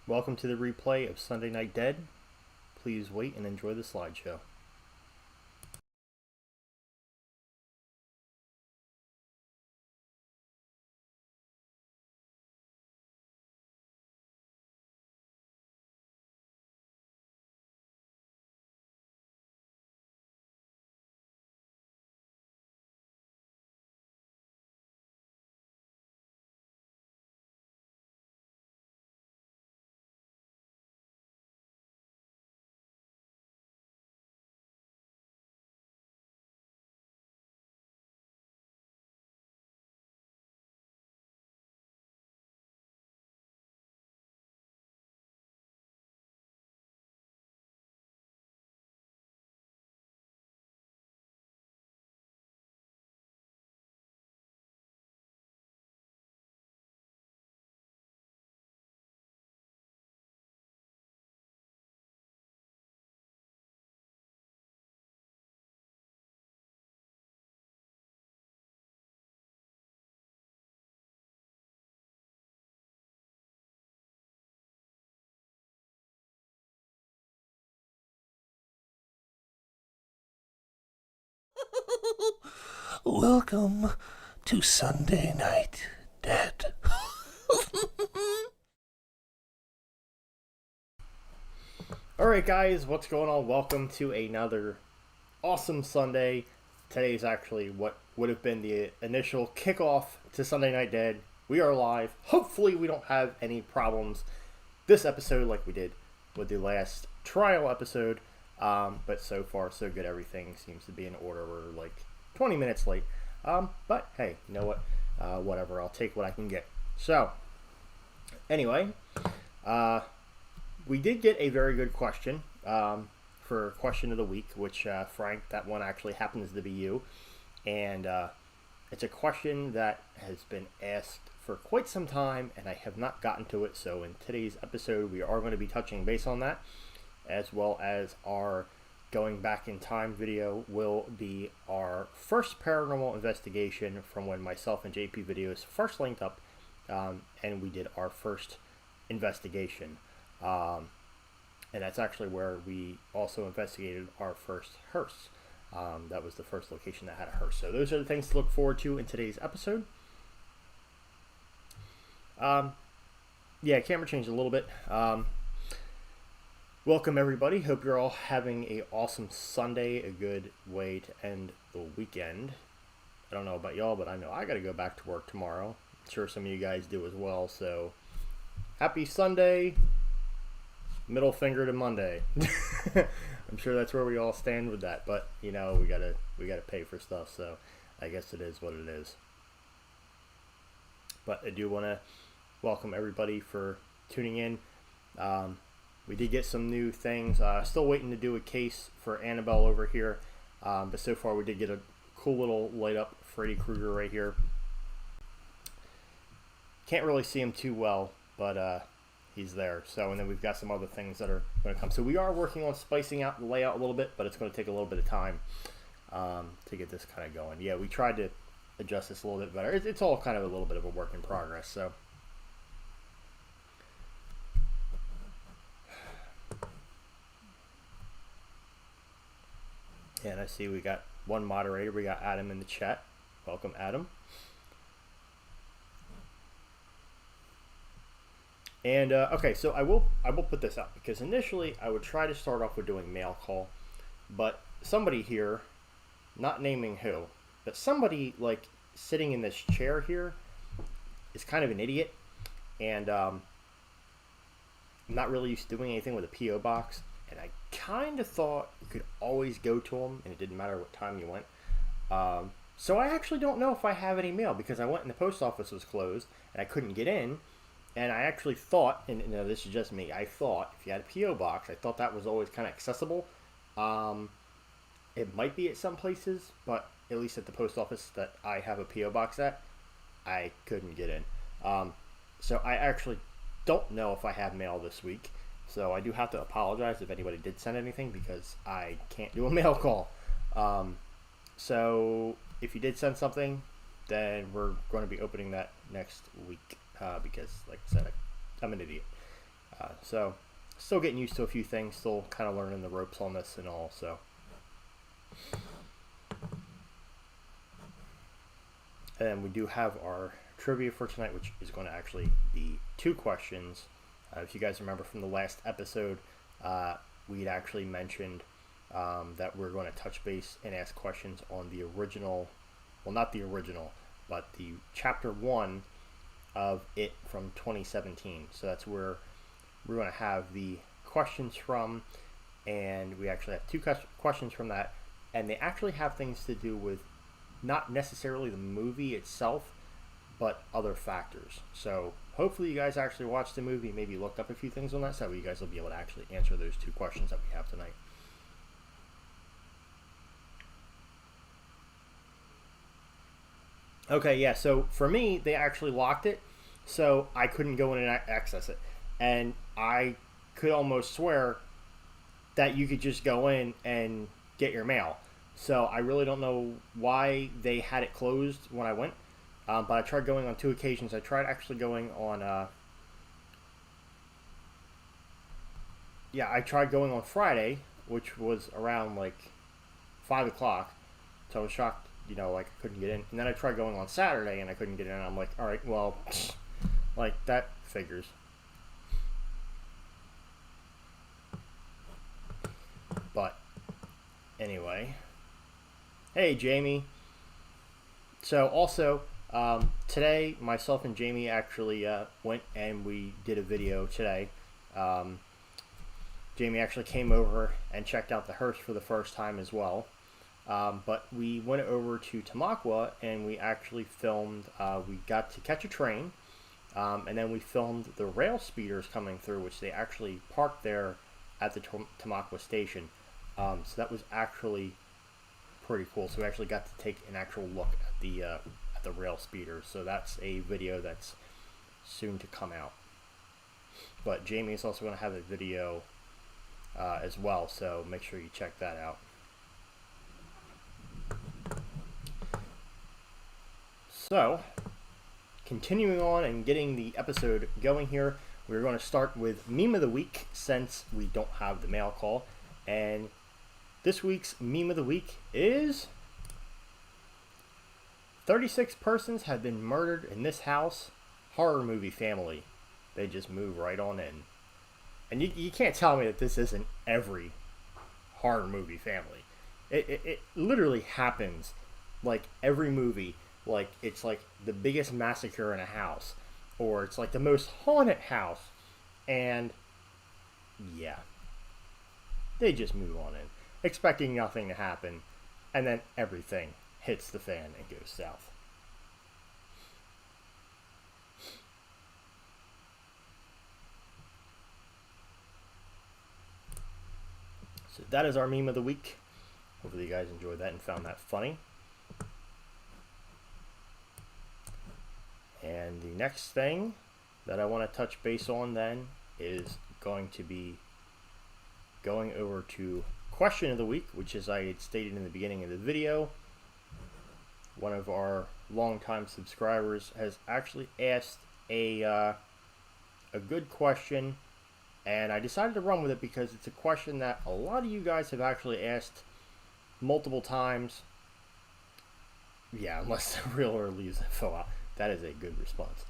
Welcome to the replay of Sunday Night Dead. Please wait and enjoy the slideshow. Welcome to Sunday Night Dead. Alright, guys, what's going on? Welcome to another awesome Sunday. Today's actually what would have been the initial kickoff to Sunday Night Dead. We are live. Hopefully, we don't have any problems this episode like we did with the last trial episode. But so far, so good. Everything seems to be in order. We're like 20 minutes late. But hey, you know what? Whatever. I'll take what I can get. So, anyway, we did get a very good question for question of the week, which Frank, that one actually happens to be you, and it's a question that has been asked for quite some time, and I have not gotten to it. So in today's episode, we are going to be touching base on that, as well as our going back in time video will be our first paranormal investigation from when myself and JP Videos first linked up, and we did our first investigation. And that's actually where we also investigated our first hearse. That was the first location that had a hearse. So those are the things to look forward to in today's episode. Camera changed a little bit. Welcome everybody. Hope you're all having a awesome Sunday, a good way to end the weekend. I don't know about y'all, but I know I got to go back to work tomorrow. I'm sure some of you guys do as well. So happy Sunday. Middle finger to Monday. I'm sure that's where we all stand with that, but you know, we gotta pay for stuff, so I guess it is what it is. But I do want to welcome everybody for tuning in. We did get some new things. Still waiting to do a case for Annabelle over here, but so far we did get a cool little light up Freddy Krueger right here. Can't really see him too well, but he's there. So, and then we've got some other things that are going to come. So we are working on spicing out the layout a little bit, but it's going to take a little bit of time to get this kind of going. Yeah, we tried to adjust this a little bit better. It's all kind of a little bit of a work in progress. So, yeah, and I see we got one moderator. We got Adam in the chat. Welcome, Adam. And okay, so I will put this up because initially I would try to start off with doing mail call, but somebody here, not naming who, but somebody like sitting in this chair here is kind of an idiot, and I'm not really used to doing anything with a PO box, and I kind of thought you could always go to them, and it didn't matter what time you went. So I actually don't know if I have any mail because I went and the post office was closed and I couldn't get in. And I actually thought, and you know, this is just me, I thought if you had a P.O. box, I thought that was always kind of accessible. It might be at some places, but at least at the post office that I have a P.O. box at, I couldn't get in. So I actually don't know if I have mail this week. So I do have to apologize if anybody did send anything because I can't do a mail call. So if you did send something, then we're going to be opening that next week. Because, like I said, I'm an idiot. So still getting used to a few things, still kind of learning the ropes on this and all. So and then we do have our trivia for tonight, which is going to actually be 2 questions. If you guys remember from the last episode, we'd actually mentioned that we're going to touch base and ask questions on the original, well, not the original, but the chapter 1 of It from 2017. So that's where we're going to have the questions from, and we actually have 2 questions from that, and they actually have things to do with not necessarily the movie itself, but other factors. So hopefully you guys actually watched the movie, maybe looked up a few things on that, so you guys will be able to actually answer those 2 questions that we have tonight. Okay, yeah, so for me, they actually locked it, so I couldn't go in and access it. And I could almost swear that you could just go in and get your mail. So I really don't know why they had it closed when I went. But I tried going on 2 occasions. I tried actually going on, I tried going on Friday, which was around like 5 o'clock. So I was shocked, like I couldn't get in. And then I tried going on Saturday and I couldn't get in. And I'm like, all right, well, like that figures. But anyway, hey Jamie. So also, today myself and Jamie actually went and we did a video today. Jamie actually came over and checked out the hearse for the first time as well. But we went over to Tamaqua and we actually filmed, we got to catch a train, and then we filmed the rail speeders coming through, which they actually parked there at the Tamaqua station. So that was actually pretty cool. So we actually got to take an actual look at the rail speeders. So that's a video that's soon to come out. But Jamie is also going to have a video as well, so make sure you check that out. So, continuing on and getting the episode going here, we're going to start with Meme of the Week since we don't have the mail call. And this week's Meme of the Week is 36 persons have been murdered in this house. Horror movie family. They just move right on in. And you can't tell me that this isn't every horror movie family. It literally happens like every movie. Like it's like the biggest massacre in a house, or it's like the most haunted house, and yeah, they just move on in, expecting nothing to happen, and then everything hits the fan and goes south. So that is our meme of the week. Hopefully you guys enjoyed that and found that funny. And the next thing that I want to touch base on then is going to be going over to question of the week, which, as I had stated in the beginning of the video, one of our longtime subscribers has actually asked a good question, and I decided to run with it because it's a question that a lot of you guys have actually asked multiple times. Yeah, unless the realtor leaves info out. That is a good response.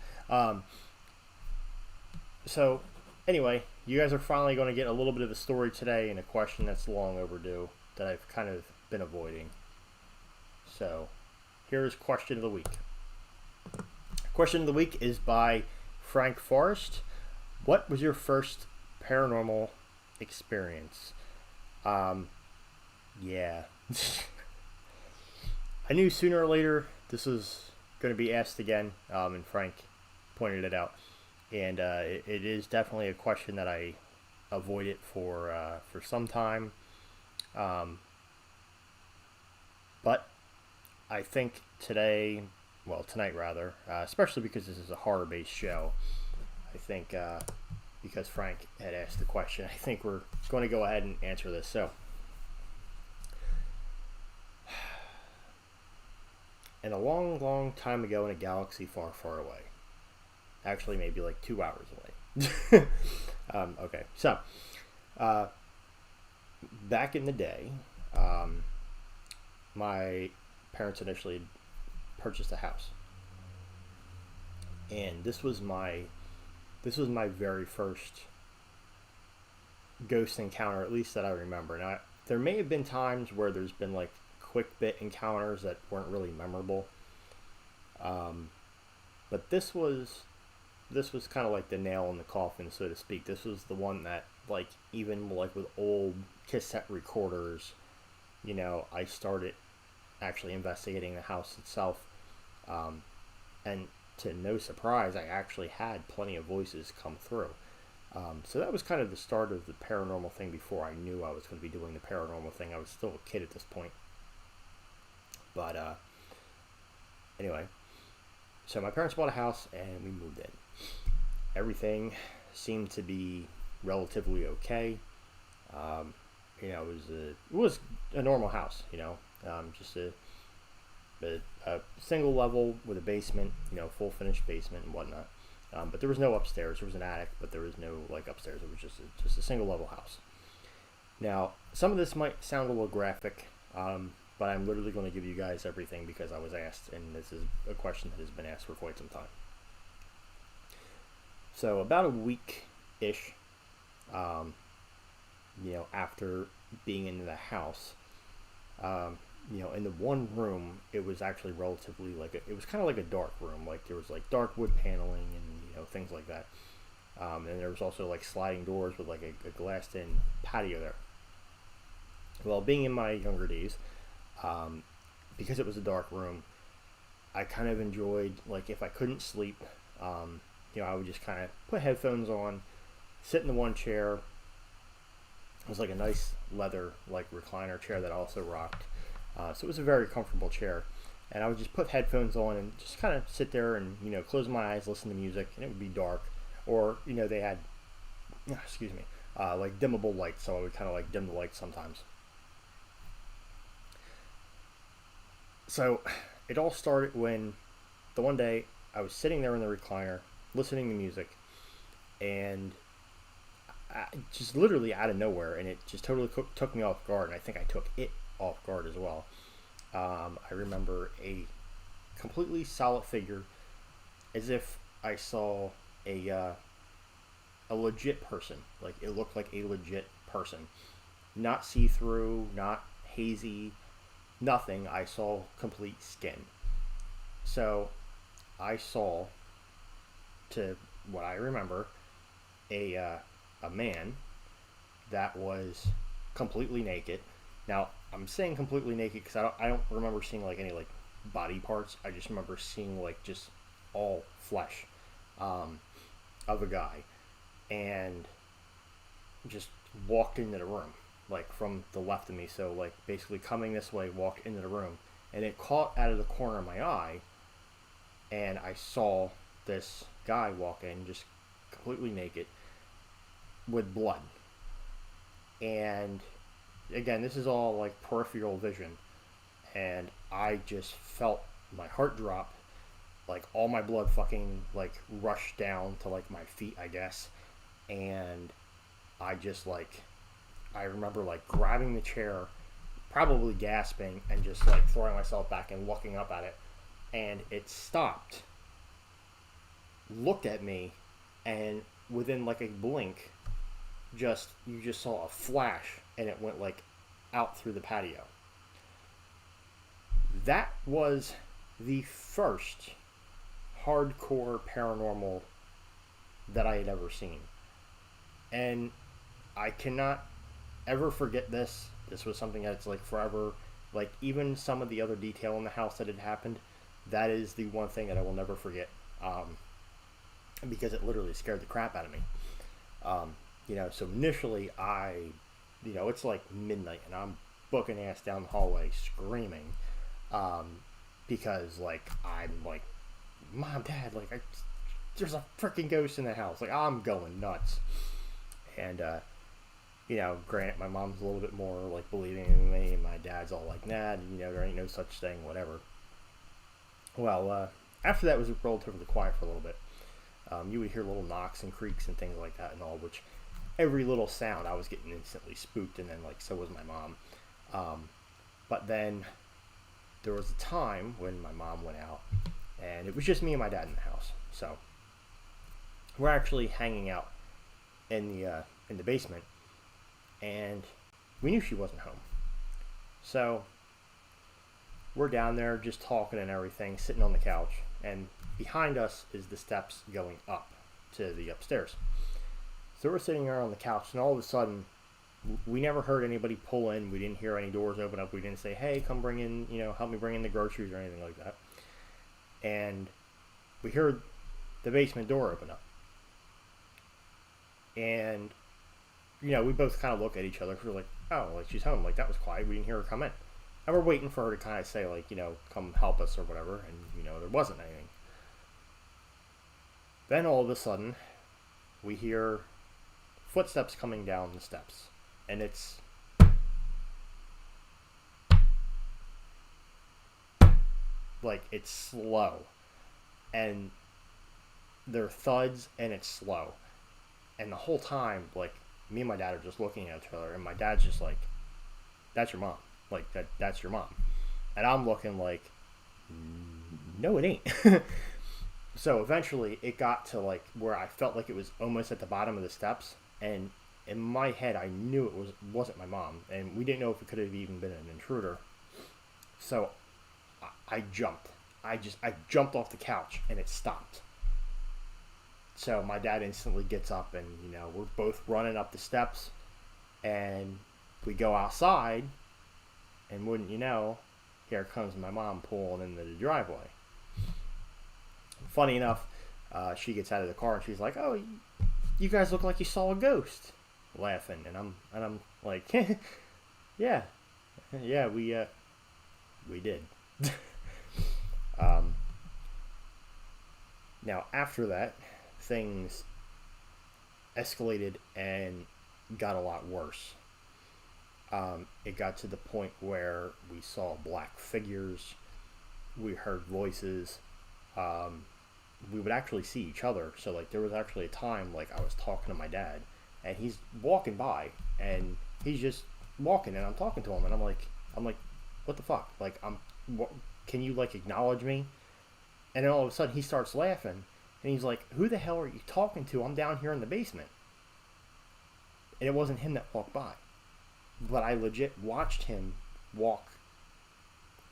So, anyway, you guys are finally going to get a little bit of a story today and a question that's long overdue that I've kind of been avoiding. So, here's question of the week. Question of the week is by Frank Forrest. What was your first paranormal experience? Yeah. I knew sooner or later this was going to be asked again, and Frank pointed it out. And it is definitely a question that I avoided for some time. But I think tonight rather, especially because this is a horror-based show, I think because Frank had asked the question, I think we're going to go ahead and answer this. So, and a long, long time ago in a galaxy far, far away, actually maybe like 2 hours away, Okay, so uh, back in the day, um, my parents initially purchased a house, and this was my very first ghost encounter, at least that I remember. Now, there may have been times where there's been like quick bit encounters that weren't really memorable, um, but this was kind of like the nail in the coffin, so to speak. This was the one that, like, even like with old cassette recorders, I started actually investigating the house itself, um, and to no surprise, I actually had plenty of voices come through. So that was kind of the start of the paranormal thing before I knew I was going to be doing the paranormal thing. I was still a kid at this point. But anyway, so my parents bought a house and we moved in. Everything seemed to be relatively okay. Um, it was a normal house, just a single level with a basement, full finished basement and whatnot. But there was no upstairs. There was an attic, but there was no like upstairs. It was just a single level house. Now, some of this might sound a little graphic, but I'm literally going to give you guys everything because I was asked, and this is a question that has been asked for quite some time. So about a week ish, um, after being in the house, in the one room, it was actually relatively it was kind of like a dark room. Like there was like dark wood paneling and things like that. And there was also like sliding doors with like a glassed-in patio there. Well, being in my younger days, because it was a dark room, I kind of enjoyed, like, if I couldn't sleep, I would just kind of put headphones on, sit in the one chair. It was like a nice leather like recliner chair that also rocked. So it was a very comfortable chair. And I would just put headphones on and just kind of sit there and, close my eyes, listen to music, and it would be dark. Or, they had, excuse me, like dimmable lights, so I would kind of like dim the lights sometimes. So it all started when the one day I was sitting there in the recliner, listening to music, and just literally out of nowhere, and it just totally took me off guard, and I think I took it off guard as well. I remember a completely solid figure, as if I saw a legit person. Like it looked like a legit person, not see through, not hazy, nothing. I saw complete skin. So I saw, to what I remember, a man that was completely naked. Now I'm saying completely naked because I don't remember seeing like any like body parts. I just remember seeing like just all flesh, of a guy, and just walked into the room like from the left of me. So like basically coming this way, walked into the room, and it caught out of the corner of my eye, and I saw this guy walk in just completely naked with blood. And again, this is all like peripheral vision, and I just felt my heart drop, like all my blood fucking like rushed down to like my feet, I guess. And I just like, I remember like grabbing the chair, probably gasping, and just like throwing myself back and looking up at it, and it stopped, looked at me, and within like a blink, you just saw a flash, and it went like out through the patio. That was the first hardcore paranormal that I had ever seen, and I cannot ever forget this. This was something that's like forever. Like even some of the other detail in the house that had happened, that is the one thing that I will never forget. Because it literally scared the crap out of me. So initially it's like midnight and I'm booking ass down the hallway screaming, because like I'm like, Mom, Dad, like there's a freaking ghost in the house. Like I'm going nuts. And granted, my mom's a little bit more like believing in me, and my dad's all like, nah, there ain't no such thing, whatever. Well, after that was relatively quiet for a little bit. You would hear little knocks and creaks and things like that and all, which every little sound I was getting instantly spooked, and then like so was my mom. But then there was a time when my mom went out, and it was just me and my dad in the house. So we're actually hanging out in the basement, and we knew she wasn't home. So we're down there just talking and everything, sitting on the couch, and behind us is the steps going up to the upstairs. So we're sitting there on the couch, and all of a sudden, we never heard anybody pull in. We didn't hear any doors open up. We didn't say, hey, come bring in, help me bring in the groceries or anything like that. And we heard the basement door open up. And, we both kind of look at each other, because we're like, oh, like she's home. Like, that was quiet. We didn't hear her come in. And we're waiting for her to kind of say, like, come help us or whatever. And, there wasn't anything. Then all of a sudden, we hear footsteps coming down the steps. And it's like, it's slow. And they're thuds, and it's slow. And the whole time, like, me and my dad are just looking at each other, and my dad's just like, that's your mom. Like, that's your mom. And I'm looking like, no, it ain't. So eventually it got to like where I felt like it was almost at the bottom of the steps, and in my head I knew it wasn't my mom, and we didn't know if it could have even been an intruder. So I jumped. I jumped off the couch, and it stopped. So my dad instantly gets up, and we're both running up the steps, and we go outside, and wouldn't you know, here comes my mom pulling into the driveway. Funny enough, she gets out of the car, and she's like, "Oh, you guys look like you saw a ghost," laughing, and I'm like, "Yeah, we did." Now after that, things escalated and got a lot worse. It got to the point where we saw black figures, we heard voices, we would actually see each other. So like there was actually a time like I was talking to my dad, and he's walking by, and he's just walking, and I'm talking to him, and I'm like, what the fuck? Like, can you like acknowledge me? And then all of a sudden he starts laughing, and he's like, who the hell are you talking to? I'm down here in the basement. And it wasn't him that walked by, but I legit watched him walk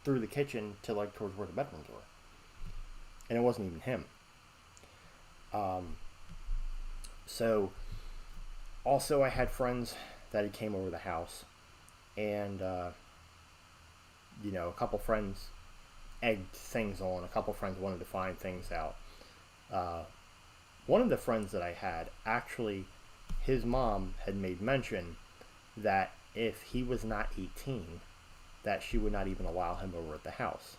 through the kitchen to like towards where the bedrooms were, and it wasn't even him. So also I had friends that had came over the house, and a couple friends egged things on. A couple friends wanted to find things out. One of the friends that I had, actually, his mom had made mention that if he was not 18, that she would not even allow him over at the house.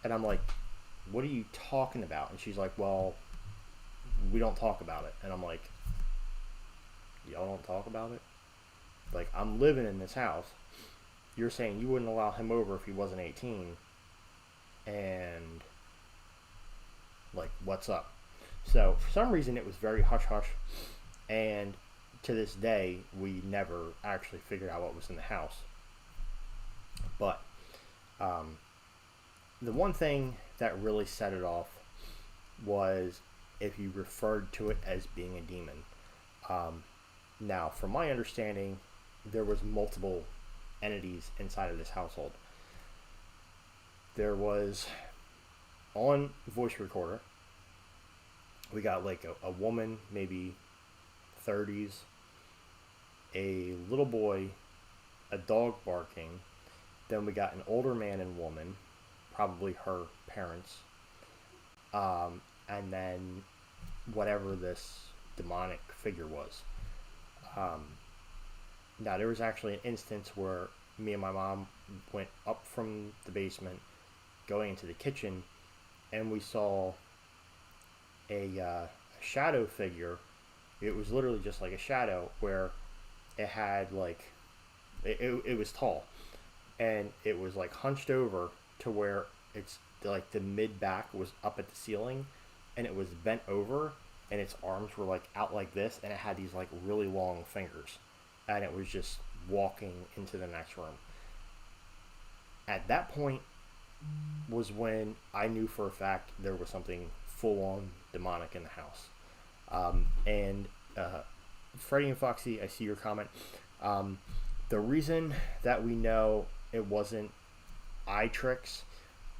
And I'm like, what are you talking about? And she's like, well, we don't talk about it. And I'm like, y'all don't talk about it? Like, I'm living in this house. You're saying you wouldn't allow him over if he wasn't 18. And, like, what's up? So, for some reason, it was very hush-hush. And to this day, we never actually figured out what was in the house. But, the one thing that really set it off was if you referred to it as being a demon. Now, from my understanding, there was multiple entities inside of this household. There was, on voice recorder, we got like a woman, maybe 30s, a little boy, a dog barking, then we got an older man and woman, probably her parents, and then whatever this demonic figure was. Now, there was actually an instance where me and my mom went up from the basement, going into the kitchen, and we saw a shadow figure. It was literally just like a shadow, where it had like, it was tall, and it was like hunched over to where it's like the mid back was up at the ceiling, and it was bent over, and its arms were like out like this, and it had these like really long fingers, and it was just walking into the next room. At that point was when I knew for a fact there was something full on demonic in the house. And Freddie and Foxy, I see your comment. Um, the reason that we know it wasn't eye tricks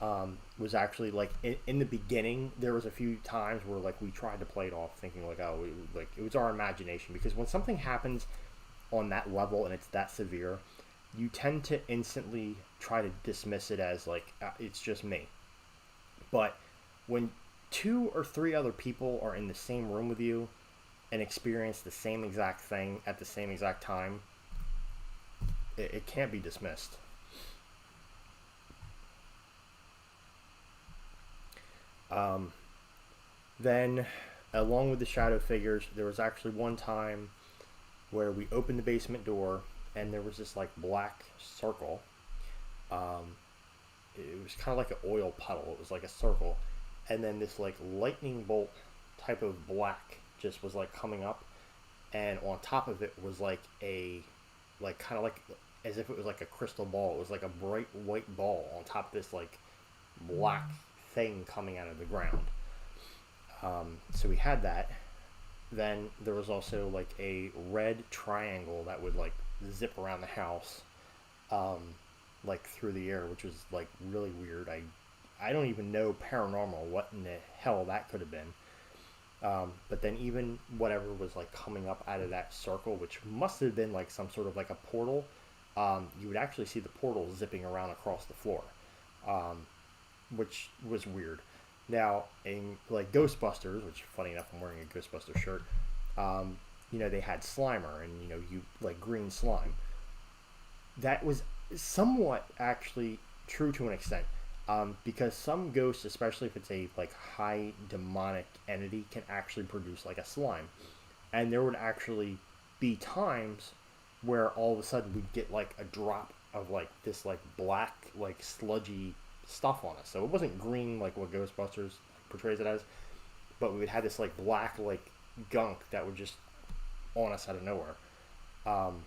was actually like in the beginning. There was a few times where like we tried to play it off, thinking like, oh, like it was our imagination. Because when something happens on that level and it's that severe, you tend to instantly try to dismiss it as like it's just me. But when two or three other people are in the same room with you and experience the same exact thing at the same exact time, it can't be dismissed. Um, then, along with the shadow figures, there was actually one time where we opened the basement door and there was this like black circle. Um, it was kind of like an oil puddle. It was like a circle, and then this like lightning bolt type of black just was like coming up, and on top of it was like a like kind of like as if it was like a crystal ball. It was like a bright white ball on top of this like black thing coming out of the ground. So we had that. Then there was also like a red triangle that would like zip around the house, um, like through the air, which was like really weird. I don't even know paranormal what in the hell that could have been. But then even whatever was like coming up out of that circle, which must have been like some sort of like a portal, you would actually see the portal zipping around across the floor, um, which was weird. Now, in like Ghostbusters, which funny enough, I'm wearing a Ghostbuster shirt. They had Slimer, and you like green slime. That was somewhat actually true to an extent, because some ghosts, especially if it's a like high demonic entity, can actually produce like a slime, and there would actually be times where all of a sudden we'd get like a drop of like this like black like sludgy stuff on us. So it wasn't green like what Ghostbusters portrays it as, but we would have this like black like gunk that would just on us out of nowhere. Um,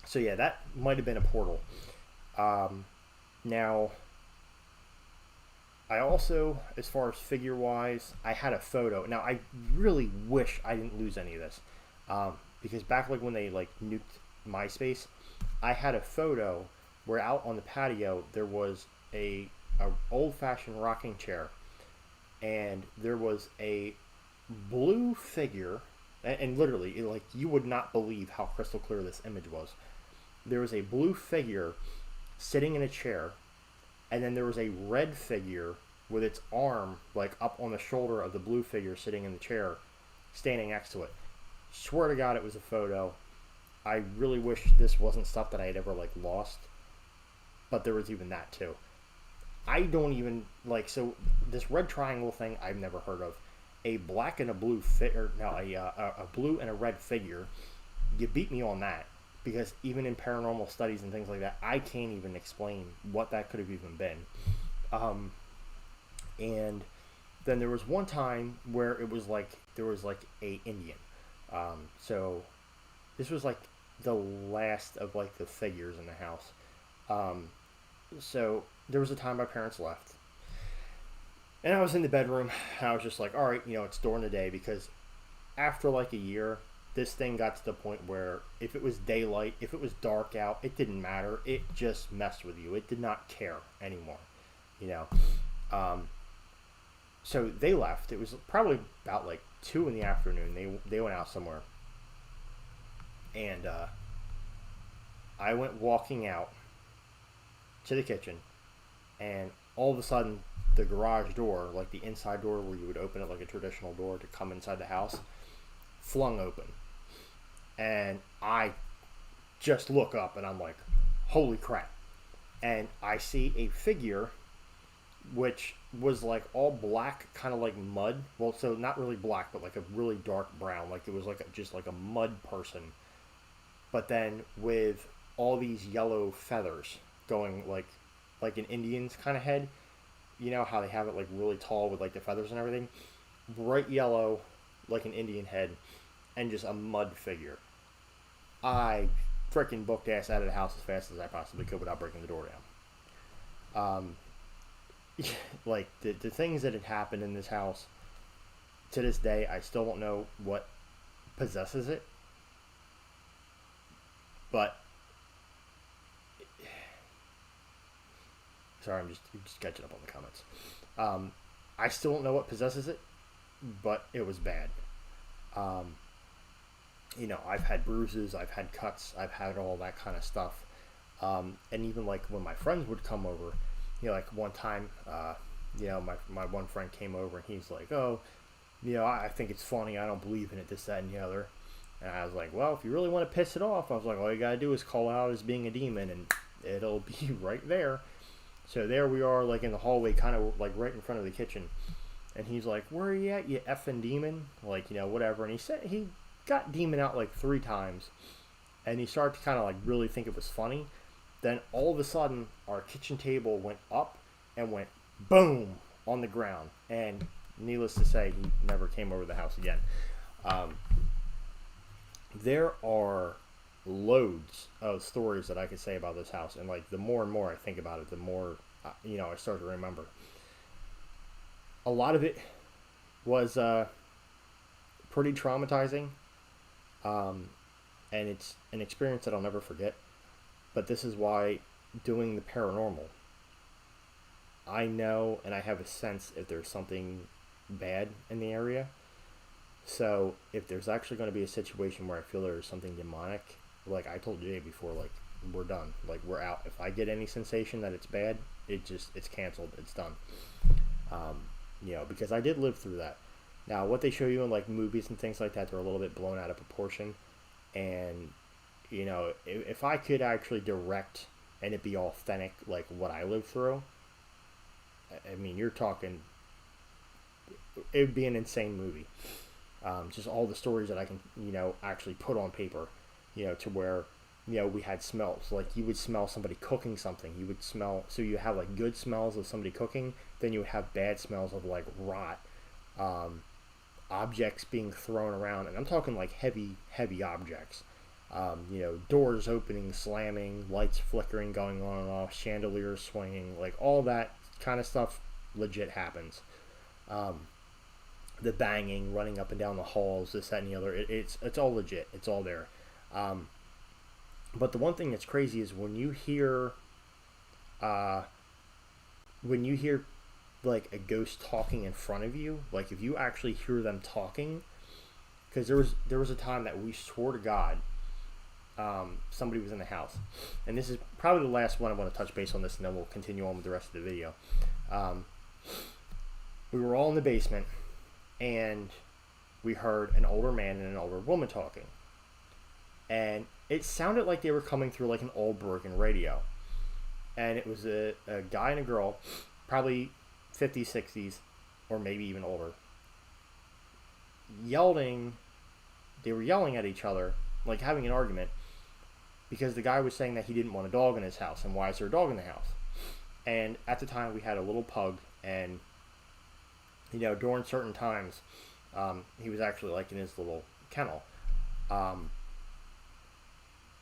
so yeah, that might have been a portal. Now, I also, as far as figure wise, I had a photo. Now I really wish I didn't lose any of this, because back like when they like nuked MySpace, I had a photo where out on the patio there was a old fashioned rocking chair, and there was a blue figure, and literally like you would not believe how crystal clear this image was. There was a blue figure sitting in a chair, and then there was a red figure with its arm like up on the shoulder of the blue figure sitting in the chair, standing next to it. Swear to God, it was a photo. I really wish this wasn't stuff that I had ever like lost, but there was even that too. I don't even like so this red triangle thing I've never heard of. A black and a blue figure, no, a blue and a red figure. You beat me on that, because even in paranormal studies and things like that, I can't even explain what that could have even been. And then there was one time where it was like there was like a Indian. So this was like the last of like the figures in the house. So there was a time my parents left, and I was in the bedroom, and I was just like, all right, it's during the day, because after like a year, this thing got to the point where if it was daylight, if it was dark out, it didn't matter. It just messed with you. It did not care anymore, you know. So they left. It was probably about like 2 in the afternoon. They went out somewhere, and I went walking out to the kitchen, and all of a sudden the garage door, like the inside door where you would open it like a traditional door to come inside the house, flung open. And I just look up and I'm like, holy crap. And I see a figure which was like all black, kind of like mud. Well, so not really black, but like a really dark brown. Like it was like just like a mud person. But then with all these yellow feathers going like an Indian's kind of head. you know how they have it like really tall with like the feathers and everything, bright yellow, like an Indian head, and just a mud figure. I freaking booked ass out of the house as fast as I possibly could without breaking the door down. Like the things that had happened in this house, to this day, I still don't know what possesses it, but sorry, I'm just catching up on the comments. I still don't know what possesses it, but it was bad. Um, I've had bruises, I've had cuts, I've had all that kind of stuff. And even like when my friends would come over, like one time, my one friend came over and he's like, oh, I think it's funny. I don't believe in it, this, that, and the other. And I was like, well, if you really want to piss it off, I was like, all you got to do is call out as being a demon and it'll be right there. So there we are, like in the hallway, kind of like right in front of the kitchen. And he's like, where are you at, you effing demon? Like, whatever. And he got demon out like 3 times. And he started to kind of like really think it was funny. Then all of a sudden, our kitchen table went up and went boom on the ground. And needless to say, he never came over the house again. There are loads of stories that I could say about this house. And like the more and more I think about it, the more, I start to remember. A lot of it was pretty traumatizing. And it's an experience that I'll never forget. But this is why doing the paranormal, I know and I have a sense if there's something bad in the area. So if there's actually going to be a situation where I feel there's something demonic, like I told Jay before, like we're done, like we're out. If I get any sensation that it's bad, it's canceled, it's done. Because I did live through that. Now what they show you in like movies and things like that, they're a little bit blown out of proportion. And if I could actually direct and it be authentic, like what I lived through, I mean, you're talking, it would be an insane movie. Just all the stories that I can, actually put on paper, to where, we had smells. Like you would smell somebody cooking something. You would smell, so you have like good smells of somebody cooking, then you would have bad smells of like rot, objects being thrown around. And I'm talking like heavy, heavy objects. Doors opening, slamming, lights flickering, going on and off, chandeliers swinging, like all that kind of stuff legit happens. The banging, running up and down the halls, this, that, and the other, it's all legit. It's all there. But the one thing that's crazy is when you hear like a ghost talking in front of you, like if you actually hear them talking, because there was a time that we swore to God, somebody was in the house, and this is probably the last one I want to touch base on this, and then we'll continue on with the rest of the video. We were all in the basement, and we heard an older man and an older woman talking, and it sounded like they were coming through like an old broken radio, and it was a guy and a girl, probably 50s, 60s, or maybe even older, yelling. They were yelling at each other, like having an argument, because the guy was saying that he didn't want a dog in his house, and why is there a dog in the house? And at the time we had a little pug, and during certain times, he was actually like in his little kennel.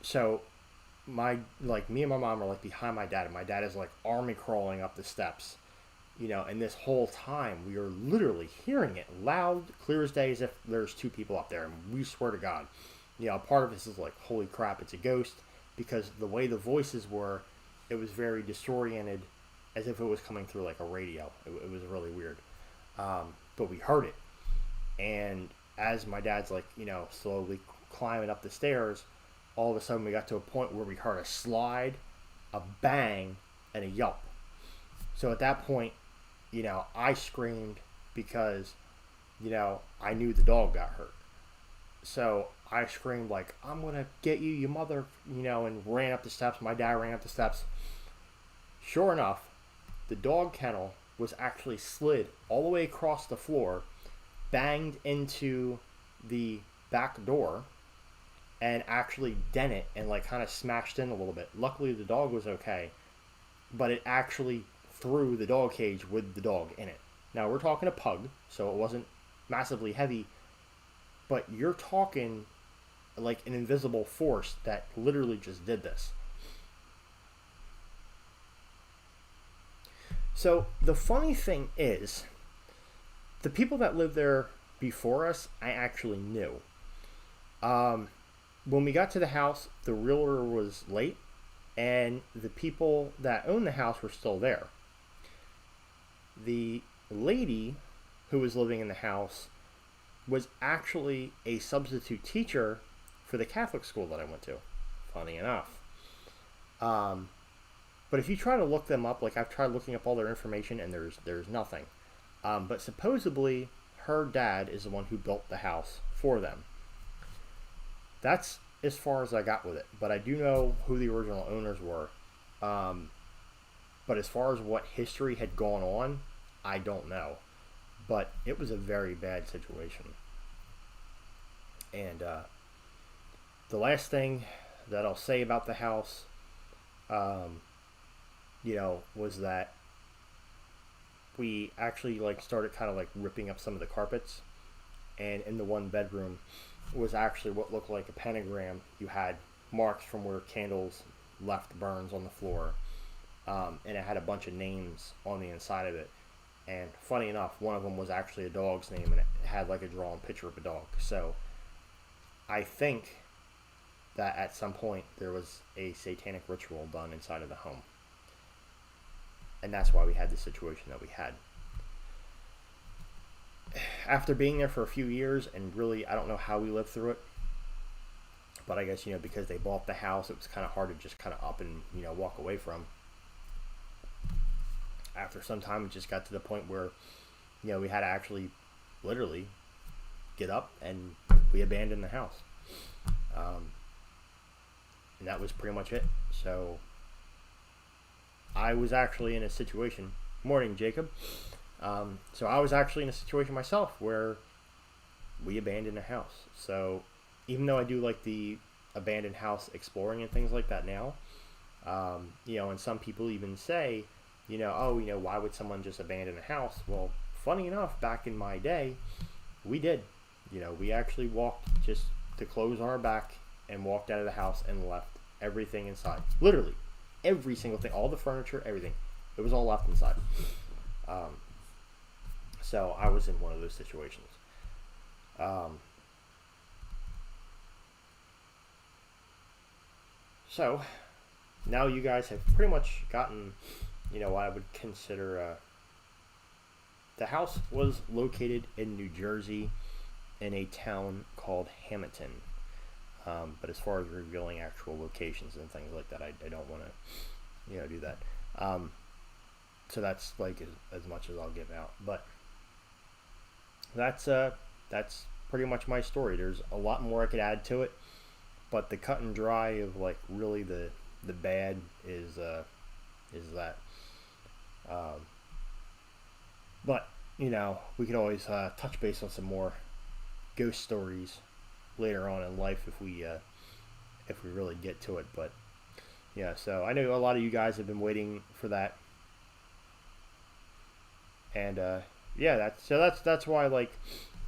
So me and my mom are like behind my dad, and my dad is like army crawling up the steps, and this whole time we are literally hearing it loud, clear as day, as if there's 2 people up there, and we swear to God, part of this is like, holy crap, it's a ghost, because the way the voices were, it was very disoriented, as if it was coming through like a radio. It was really weird. But we heard it, and as my dad's like, slowly climbing up the stairs, all of a sudden we got to a point where we heard a slide, a bang, and a yelp. So at that point, I screamed because, I knew the dog got hurt. So I screamed like, I'm going to get you, you mother, and ran up the steps. My dad ran up the steps. Sure enough, the dog kennel was actually slid all the way across the floor, banged into the back door, and actually dent it and like kind of smashed in a little bit. Luckily the dog was okay, but it actually through the dog cage with the dog in it. Now we're talking a pug, so it wasn't massively heavy, but you're talking like an invisible force that literally just did this. So the funny thing is, the people that lived there before us, I actually knew. When we got to the house, the realtor was late, and the people that owned the house were still there. The lady who was living in the house was actually a substitute teacher for the Catholic school that I went to. Funny enough. But if you try to look them up, like I've tried looking up all their information, and there's nothing. But supposedly her dad is the one who built the house for them. That's as far as I got with it. But I do know who the original owners were. But as far as what history had gone on, I don't know. But it was a very bad situation. And the last thing that I'll say about the house, was that we actually started kind of ripping up some of the carpets, and in the one bedroom was actually what looked like a pentagram. You had marks from where candles left burns on the floor, and it had a bunch of names on the inside of it. And funny enough, one of them was actually a dog's name, and it had a drawn picture of a dog. So I think that at some point there was a satanic ritual done inside of the home. And that's why we had the situation that we had. After being there for a few years, and really, I don't know how we lived through it, but I guess, because they bought the house, it was kind of hard to just kind of up and, walk away from. After some time, it just got to the point where, we had to actually, literally, get up, and we abandoned the house. And that was pretty much it. So I was actually in a situation. Morning, Jacob. So I was actually in a situation myself where we abandoned a house. So even though I do like the abandoned house exploring and things like that now, and some people even say, why would someone just abandon a house? Well, funny enough, back in my day, we did. We actually walked just to close on our back and walked out of the house and left everything inside. Literally. Every single thing, all the furniture, everything. It was all left inside. So I was in one of those situations. So now you guys have pretty much gotten, what I would consider. The house was located in New Jersey, in a town called Hamilton. But as far as revealing actual locations and things like that, I don't want to, do that. So that's as much as I'll give out. But that's pretty much my story. There's a lot more I could add to it, but the cut and dry of really the bad is that. But we could always touch base on some more ghost stories later on in life if we really get to it. But yeah, so I know a lot of you guys have been waiting for that, and that's why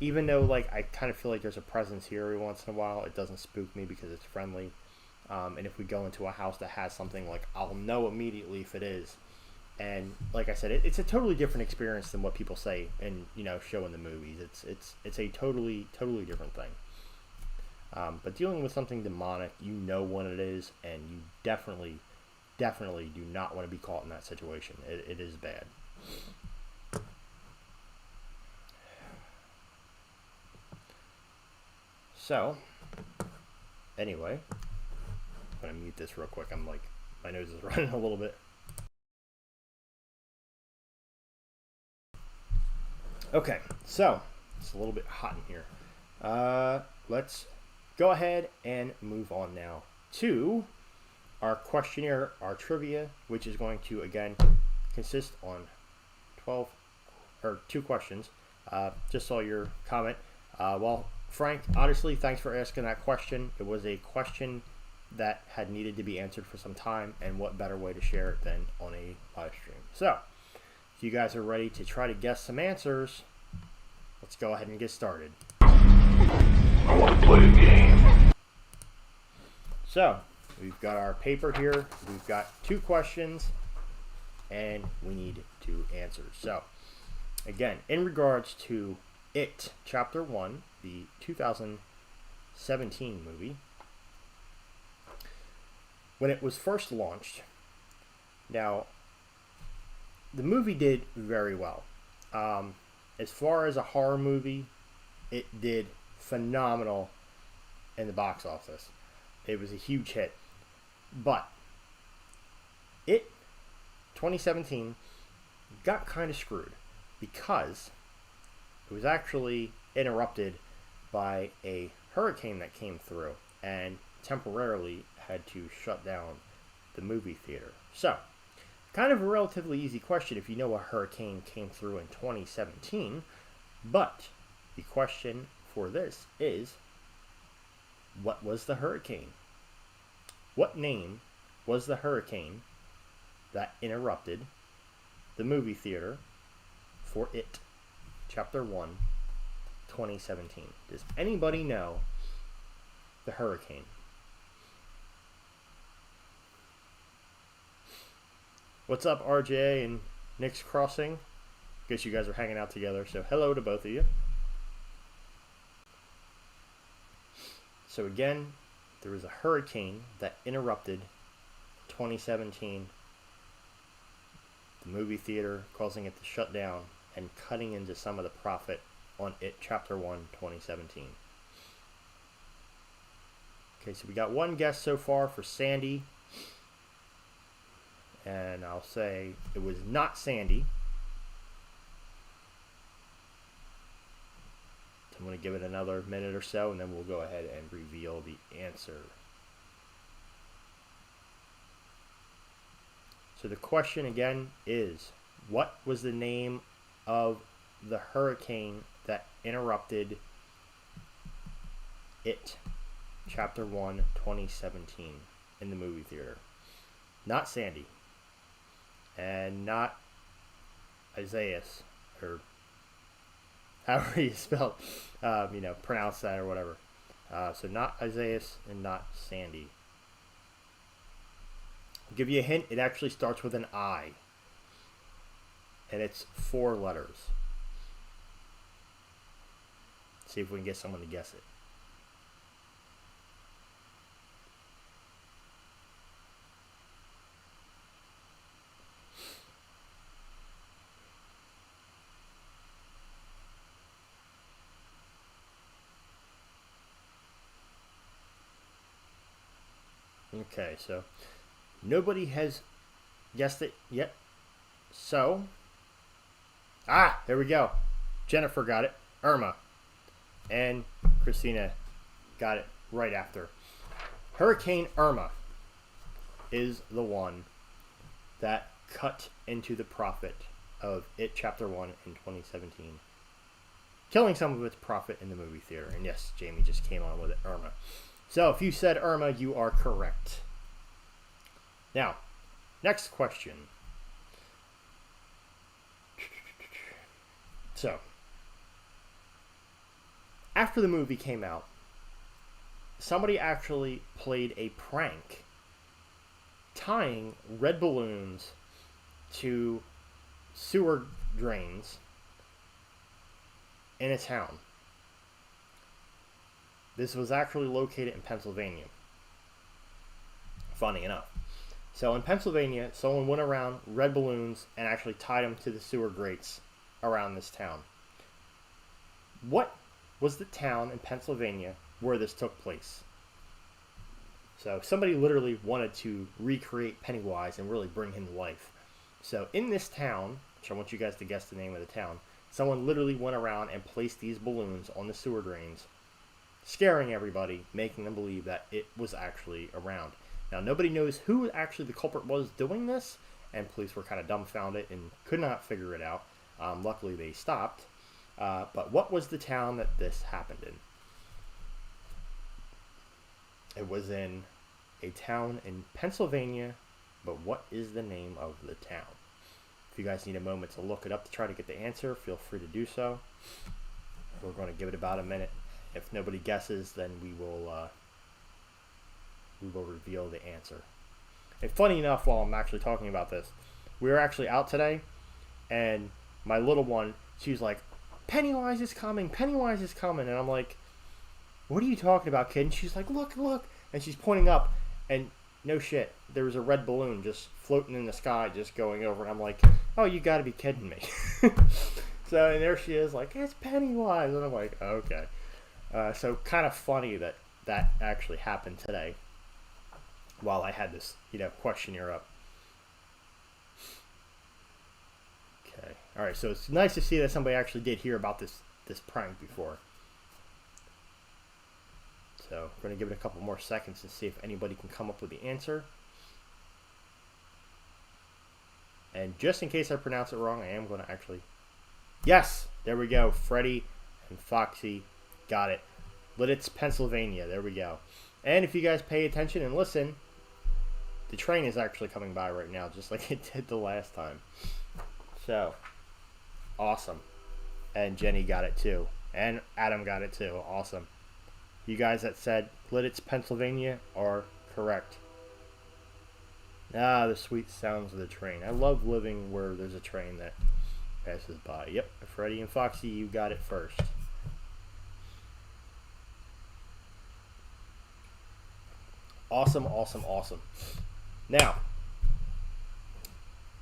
even though I kind of feel like there's a presence here every once in a while, it doesn't spook me because it's friendly. And if we go into a house that has something, I'll know immediately if it is. And like I said, it's a totally different experience than what people say and show in the movies. It's a totally different thing. But dealing with something demonic, what it is, and you definitely do not want to be caught in that situation. It is bad. So, anyway, I'm going to mute this real quick. My nose is running a little bit. Okay, so it's a little bit hot in here. Let's go ahead and move on now to our questionnaire, our trivia, which is going to again consist on 2 questions. Just saw your comment. Well, Frank, honestly, thanks for asking that question. It was a question that had needed to be answered for some time, and what better way to share it than on a live stream. So, you guys are ready to try to guess some answers, let's go ahead and get started. I want to play a game. So, we've got our paper here. We've got 2 questions, and we need 2 answers. So, again, in regards to It, Chapter 1, the 2017 movie, when it was first launched, now, the movie did very well. As far as a horror movie, it did phenomenal in the box office. It was a huge hit. But It 2017 got kind of screwed because it was actually interrupted by a hurricane that came through and temporarily had to shut down the movie theater. So, kind of a relatively easy question if you know a hurricane came through in 2017, but the question for this is, what was the hurricane? What name was the hurricane that interrupted the movie theater for It, Chapter 1, 2017? Does anybody know the hurricane? What's up, RJ and Nick's Crossing? Guess you guys are hanging out together, so hello to both of you. So again, there was a hurricane that interrupted 2017, the movie theater, causing it to shut down and cutting into some of the profit on It Chapter 1, 2017. Okay, so we got 1 guess so far for Sandy. And I'll say it was not Sandy. So I'm going to give it another minute or so, and then we'll go ahead and reveal the answer. So the question again is, what was the name of the hurricane that interrupted It, Chapter 1, 2017 in the movie theater? Not Sandy. And not Isaias, or however you spell, pronounce that or whatever. So not Isaias and not Sandy. I'll give you a hint. It actually starts with an I. And it's 4 letters. See if we can get someone to guess it. Okay, so nobody has guessed it yet. So, there we go. Jennifer got it. Irma. And Christina got it right after. Hurricane Irma is the one that cut into the profit of It Chapter 1 in 2017, killing some of its profit in the movie theater. And yes, Jamie just came on with it, Irma. So if you said Irma, you are correct. Now, next question. So, after the movie came out, somebody actually played a prank tying red balloons to sewer drains in a town. This was actually located in Pennsylvania. Funny enough. So in Pennsylvania, someone went around red balloons and actually tied them to the sewer grates around this town. What was the town in Pennsylvania where this took place? So somebody literally wanted to recreate Pennywise and really bring him to life. So in this town, which I want you guys to guess the name of the town, someone literally went around and placed these balloons on the sewer drains, scaring everybody, making them believe that it was actually around. Now, nobody knows who actually the culprit was doing this, and police were kind of dumbfounded and could not figure it out. Luckily, they stopped. But what was the town that this happened in? It was in a town in Pennsylvania, but what is the name of the town? If you guys need a moment to look it up to try to get the answer, feel free to do so. We're going to give it about a minute. If nobody guesses, then we will reveal the answer. And funny enough, while I'm actually talking about this, we were actually out today, and my little one, she was like, Pennywise is coming, Pennywise is coming. And I'm like, what are you talking about, kid? And she's like, look, look. And she's pointing up, and no shit, there was a red balloon just floating in the sky, just going over. And I'm like, oh, you got to be kidding me. So, and there she is, like, it's Pennywise. And I'm like, okay. So kind of funny that that actually happened today while I had this, questionnaire up. Okay. All right. So it's nice to see that somebody actually did hear about this prank before. So I'm going to give it a couple more seconds to see if anybody can come up with the answer. And just in case I pronounce it wrong, I am going to actually... Yes! There we go. Freddy and Foxy got it. Lidditz, Pennsylvania. There we go. And if you guys pay attention and listen, the train is actually coming by right now, just like it did the last time. So, awesome. And Jenny got it too. And Adam got it too. Awesome. You guys that said Lidditz, Pennsylvania are correct. Ah, the sweet sounds of the train. I love living where there's a train that passes by. Yep, Freddy and Foxy, you got it first. Awesome, awesome, awesome. Now,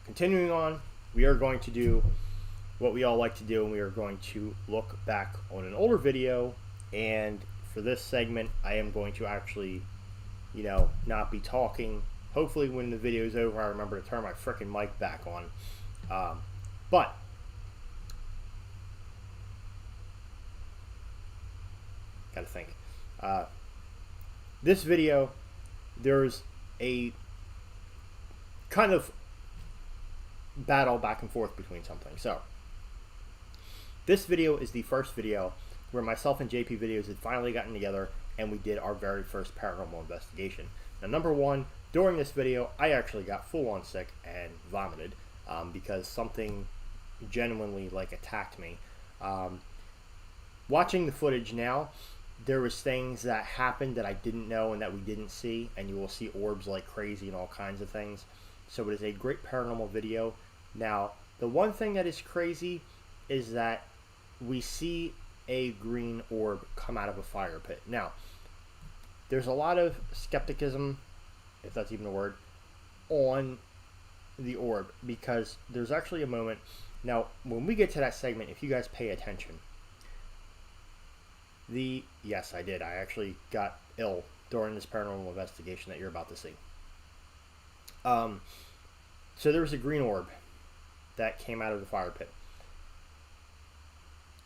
continuing on, we are going to do what we all like to do, and we are going to look back on an older video. And for this segment, I am going to actually, not be talking. Hopefully when the video is over, I remember to turn my frickin' mic back on. But gotta think. This video, there's a kind of battle back and forth between something. So, this video is the first video where myself and JP Videos had finally gotten together and we did our very first paranormal investigation. Now, number one, during this video, I actually got full-on sick and vomited because something genuinely attacked me. Watching the footage now, there was things that happened that I didn't know and that we didn't see, and you will see orbs like crazy and all kinds of things. So it is a great paranormal video. Now, the one thing that is crazy is that we see a green orb come out of a fire pit. Now, there's a lot of skepticism, if that's even a word, on the orb, because there's actually a moment. Now, when we get to that segment, if you guys pay attention, yes, I did. I actually got ill during this paranormal investigation that you're about to see. So there was a green orb that came out of the fire pit.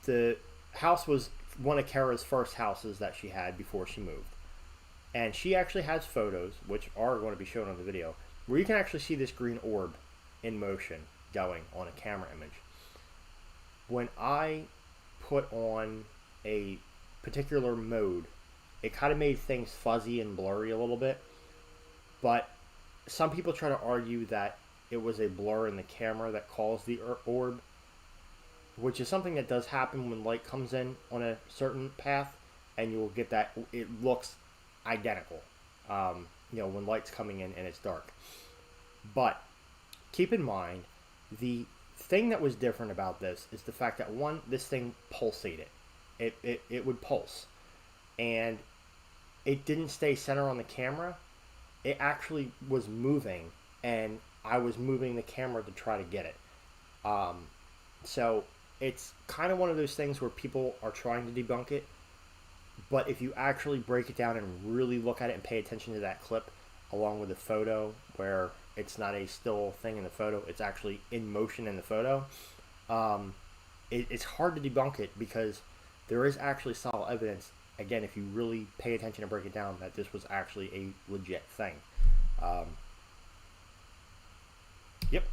The house was one of Kara's first houses that she had before she moved. And she actually has photos, which are going to be shown on the video, where you can actually see this green orb in motion going on a camera image. When I put on a particular mode, it kind of made things fuzzy and blurry a little bit. But some people try to argue that it was a blur in the camera that caused the orb, which is something that does happen when light comes in on a certain path, and you will get that it looks identical, when light's coming in and it's dark. But keep in mind, the thing that was different about this is the fact that, one, this thing pulsated. It would pulse, and it didn't stay center on the camera. It actually was moving, and I was moving the camera to try to get it. So it's kind of one of those things where people are trying to debunk it, but if you actually break it down and really look at it and pay attention to that clip along with the photo, where it's not a still thing in the photo, it's actually in motion in the photo, it's hard to debunk it, because there is actually solid evidence, again, if you really pay attention and break it down, that this was actually a legit thing. Yep,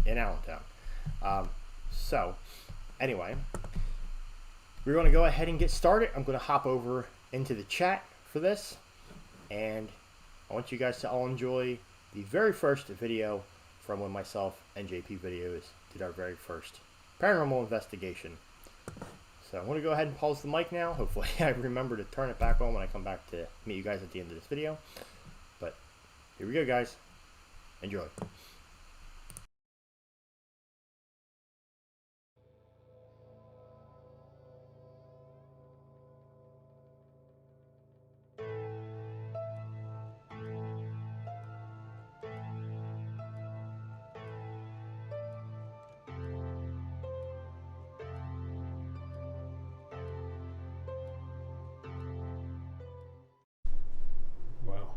in Allentown. So, anyway, we're going to go ahead and get started. I'm going to hop over into the chat for this, and I want you guys to all enjoy the very first video from when myself and JP Videos did our very first paranormal investigation. So I'm going to go ahead and pause the mic now. Hopefully I remember to turn it back on when I come back to meet you guys at the end of this video. But here we go, guys. Enjoy. Wow.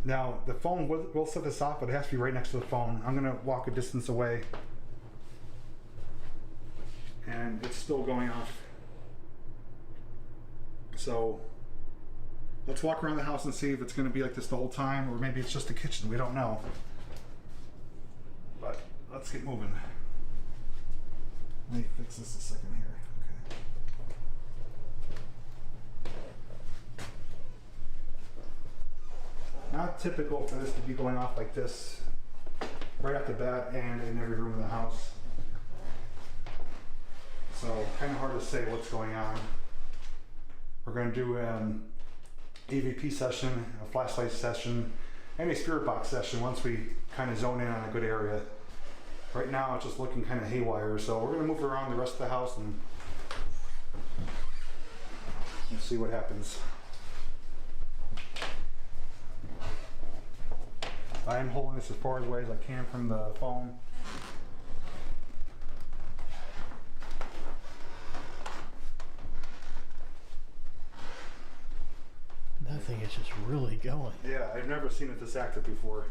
Now, the phone, we'll set this off, but it has to be right next to the phone. I'm gonna walk a distance away. And it's still going off. So, let's walk around the house and see if it's gonna be like this the whole time, or maybe it's just the kitchen, we don't know. But, let's get moving. Let me fix this a second here. Not typical for this to be going off like this right off the bat and in every room in the house. So kind of hard to say what's going on. We're going to do an EVP session, a flashlight session, and a spirit box session once we kind of zone in on a good area. Right now it's just looking kind of haywire, so we're going to move around the rest of the house and see what happens. I am holding this as far away as I can from the phone. That thing is just really going. Yeah, I've never seen it this active before.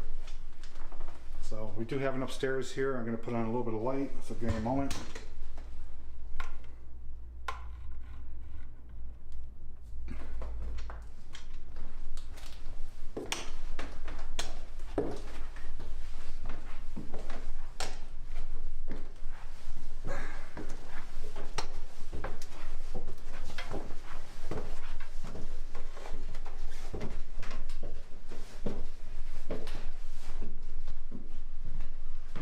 So we do have an upstairs here. I'm going to put on a little bit of light, so give me a moment.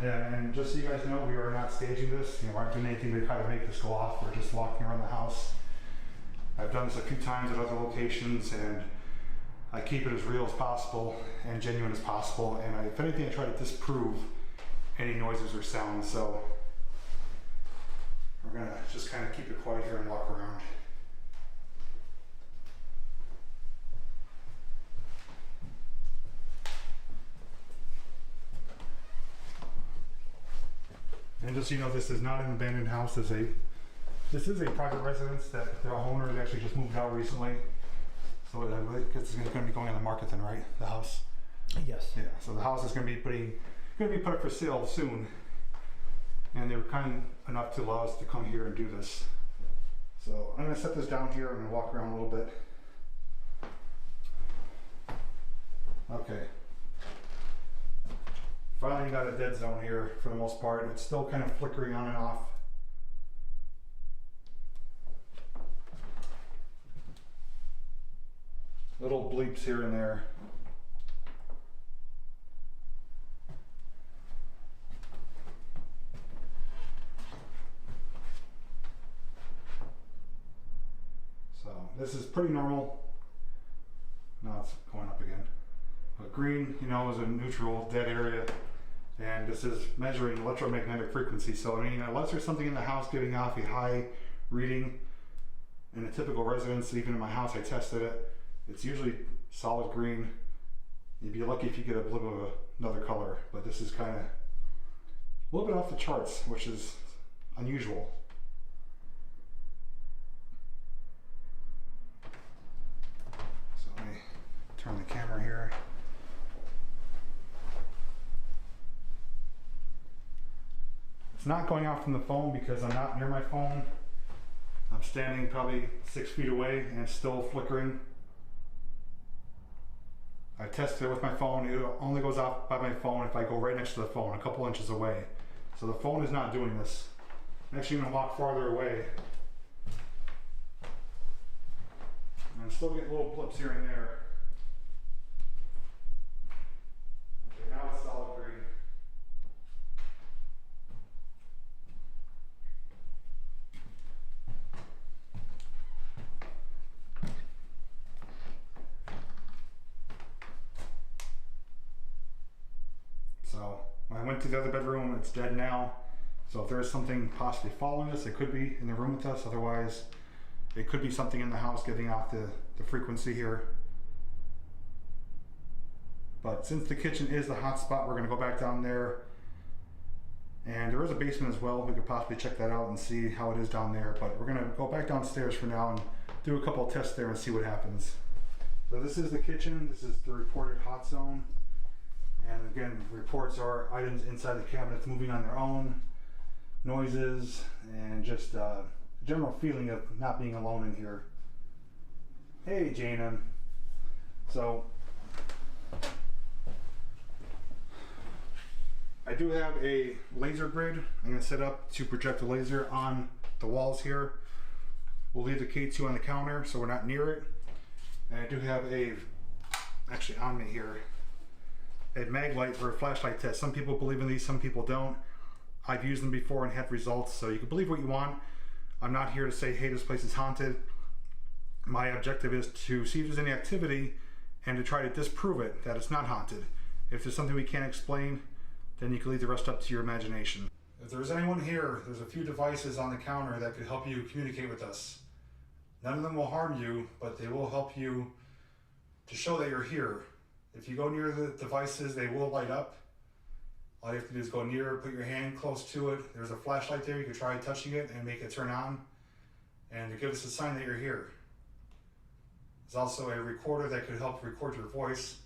Yeah, and just so you guys know, we are not staging this. You know, we aren't doing anything to try to make this go off. We're just walking around the house. I've done this a few times at other locations, and I keep it as real as possible and genuine as possible. And if anything, I try to disprove any noises or sounds. So we're gonna just kind of keep it quiet here and walk around. And just so you know, this is not an abandoned house. This is a private residence that their owner actually just moved out recently. So I guess it's going to be going on the market then, right? The house. Yes. Yeah. So the house is going to be put up for sale soon. And they were kind enough to allow us to come here and do this. So I'm going to set this down here and walk around a little bit. Okay. Finally got a dead zone here for the most part. It's still kind of flickering on and off. Little bleeps here and there. So this is pretty normal. Now it's going up again. But green, you know, is a neutral dead area. And this is measuring electromagnetic frequency. So I mean, unless there's something in the house giving off a high reading in a typical residence, even in my house, I tested it. It's usually solid green. You'd be lucky if you get a little bit of another color, but this is kind of a little bit off the charts, which is unusual. So let me turn the camera here. It's not going off from the phone because I'm not near my phone. I'm standing probably 6 feet away and it's still flickering. I tested it with my phone. It only goes off by my phone if I go right next to the phone, a couple inches away. So the phone is not doing this. I'm actually going to walk farther away. And I'm still getting little blips here and there. Okay, now it's went to the other bedroom, it's dead now. So if there is something possibly following us, it could be in the room with us. Otherwise, it could be something in the house giving off the frequency here. But since the kitchen is the hot spot, we're gonna go back down there. And there is a basement as well. We could possibly check that out and see how it is down there. But we're gonna go back downstairs for now and do a couple of tests there and see what happens. So this is the kitchen. This is the reported hot zone. And again, reports are items inside the cabinets moving on their own, noises, and just a general feeling of not being alone in here. Hey, Jana. So, I do have a laser grid I'm going to set up to project a laser on the walls here. We'll leave the K2 on the counter so we're not near it. And I do have actually on me here, a mag light for a flashlight test. Some people believe in these, some people don't. I've used them before and had results, so you can believe what you want. I'm not here to say, hey, this place is haunted. My objective is to see if there's any activity and to try to disprove it, that it's not haunted. If there's something we can't explain, then you can leave the rest up to your imagination. If there's anyone here, there's a few devices on the counter that could help you communicate with us. None of them will harm you, but they will help you to show that you're here. If you go near the devices, they will light up. All you have to do is go near, put your hand close to it. There's a flashlight there. You can try touching it and make it turn on, and to give us a sign that you're here. There's also a recorder that could help record your voice.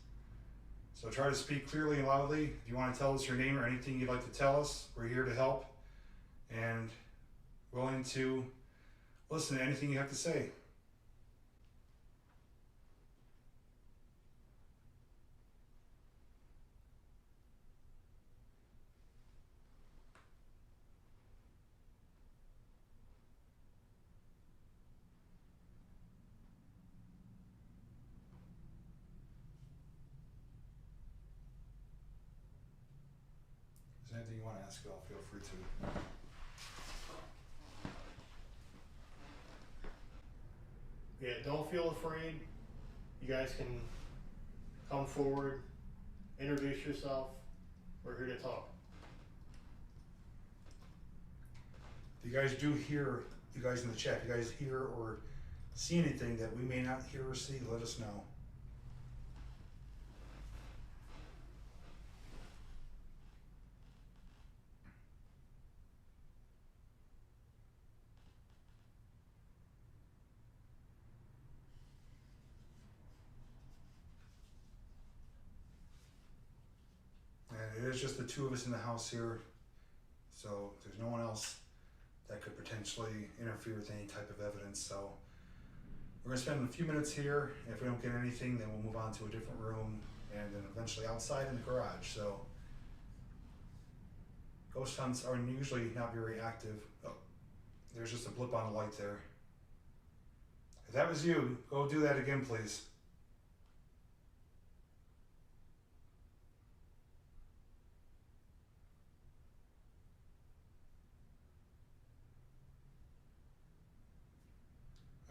So try to speak clearly and loudly. If you want to tell us your name or anything you'd like to tell us, we're here to help and willing to listen to anything you have to say. If there's anything you want to ask, feel free to. Yeah, don't feel afraid. You guys can come forward, introduce yourself. We're here to talk. If you guys do hear, you guys in the chat, if you guys hear or see anything that we may not hear or see, let us know. And it is just the two of us in the house here, so there's no one else that could potentially interfere with any type of evidence. So we're going to spend a few minutes here. If we don't get anything, then we'll move on to a different room and then eventually outside in the garage. So ghost hunts are usually not very active. Oh, there's just a blip on the light there. If that was you, go do that again, please.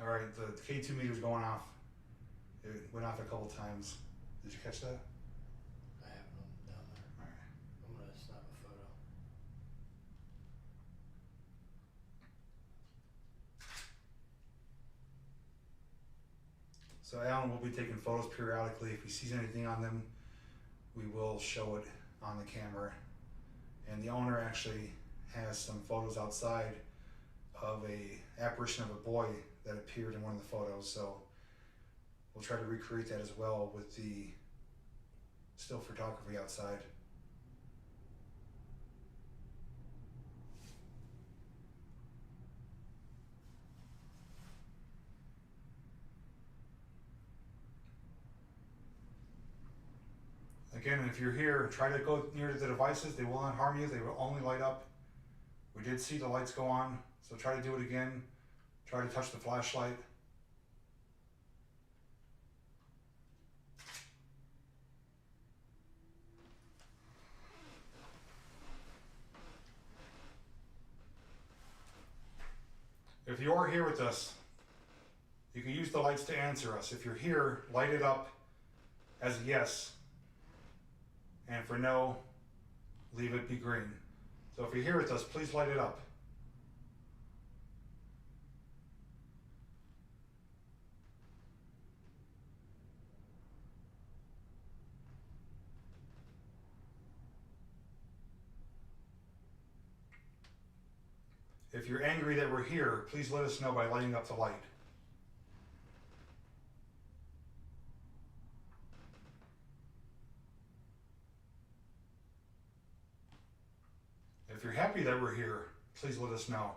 All right, the K2 meter's going off. It went off a couple times. Did you catch that? I have them down there. All right. I'm gonna snap a photo. So Alan will be taking photos periodically. If he sees anything on them, we will show it on the camera. And the owner actually has some photos outside of a apparition of a boy that appeared in one of the photos. So we'll try to recreate that as well with the still photography outside. Again, if you're here, try to go near the devices. They will not harm you. They will only light up. We did see the lights go on, so try to do it again. Try to touch the flashlight. If you're here with us, you can use the lights to answer us. If you're here, light it up as a yes. And for no, leave it be green. So if you're here with us, please light it up. If you're angry that we're here, please let us know by lighting up the light. If you're happy that we're here, please let us know.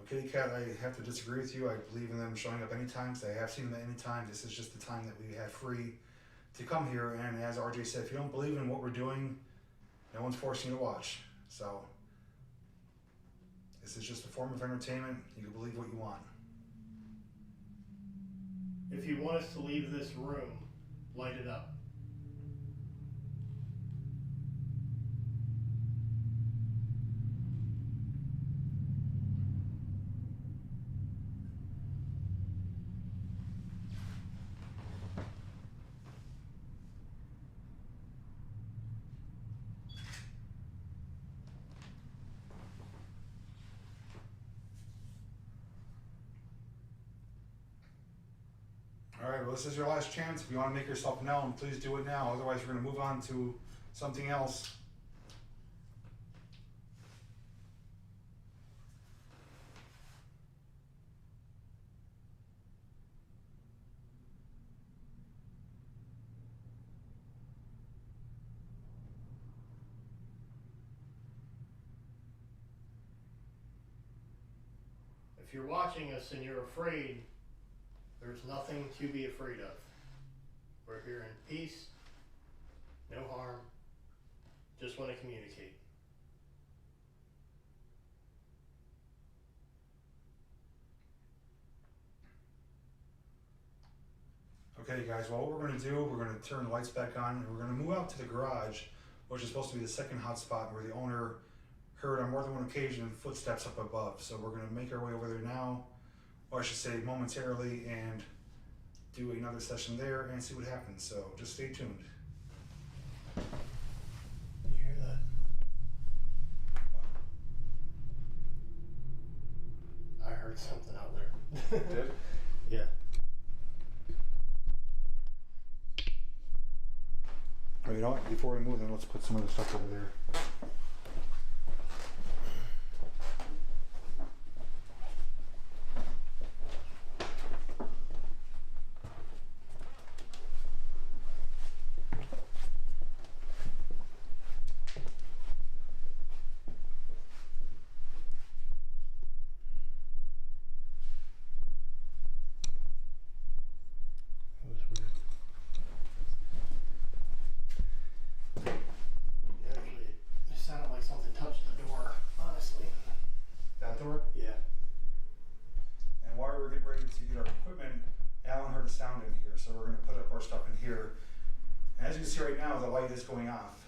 Kitty Cat, I have to disagree with you. I believe in them showing up anytime. I have seen them anytime. This is just the time that we have free to come here. And as RJ said, if you don't believe in what we're doing, no one's forcing you to watch. So this is just a form of entertainment. You can believe what you want. If you want us to leave this room, light it up. All right, well, this is your last chance. If you want to make yourself known, please do it now. Otherwise, we're going to move on to something else. If you're watching us and you're afraid, there's nothing to be afraid of. We're here in peace, no harm, just want to communicate. Okay, guys, well, what we're going to do, we're going to turn the lights back on, and we're going to move out to the garage, which is supposed to be the second hot spot where the owner heard on more than one occasion footsteps up above. So we're going to make our way over there now, or I should say momentarily, and do another session there and see what happens. So just stay tuned. Did you hear that? I heard something out there. Did? Yeah. Oh, you know what? Before we move, then let's put some of the stuff over there. That was weird. Actually, it sounded like something touched the door, honestly. That door? Yeah. And while we're getting ready to get our equipment, Alan heard a sound in here, so we're going to put up our stuff in here. And as you can see right now, the light is going off.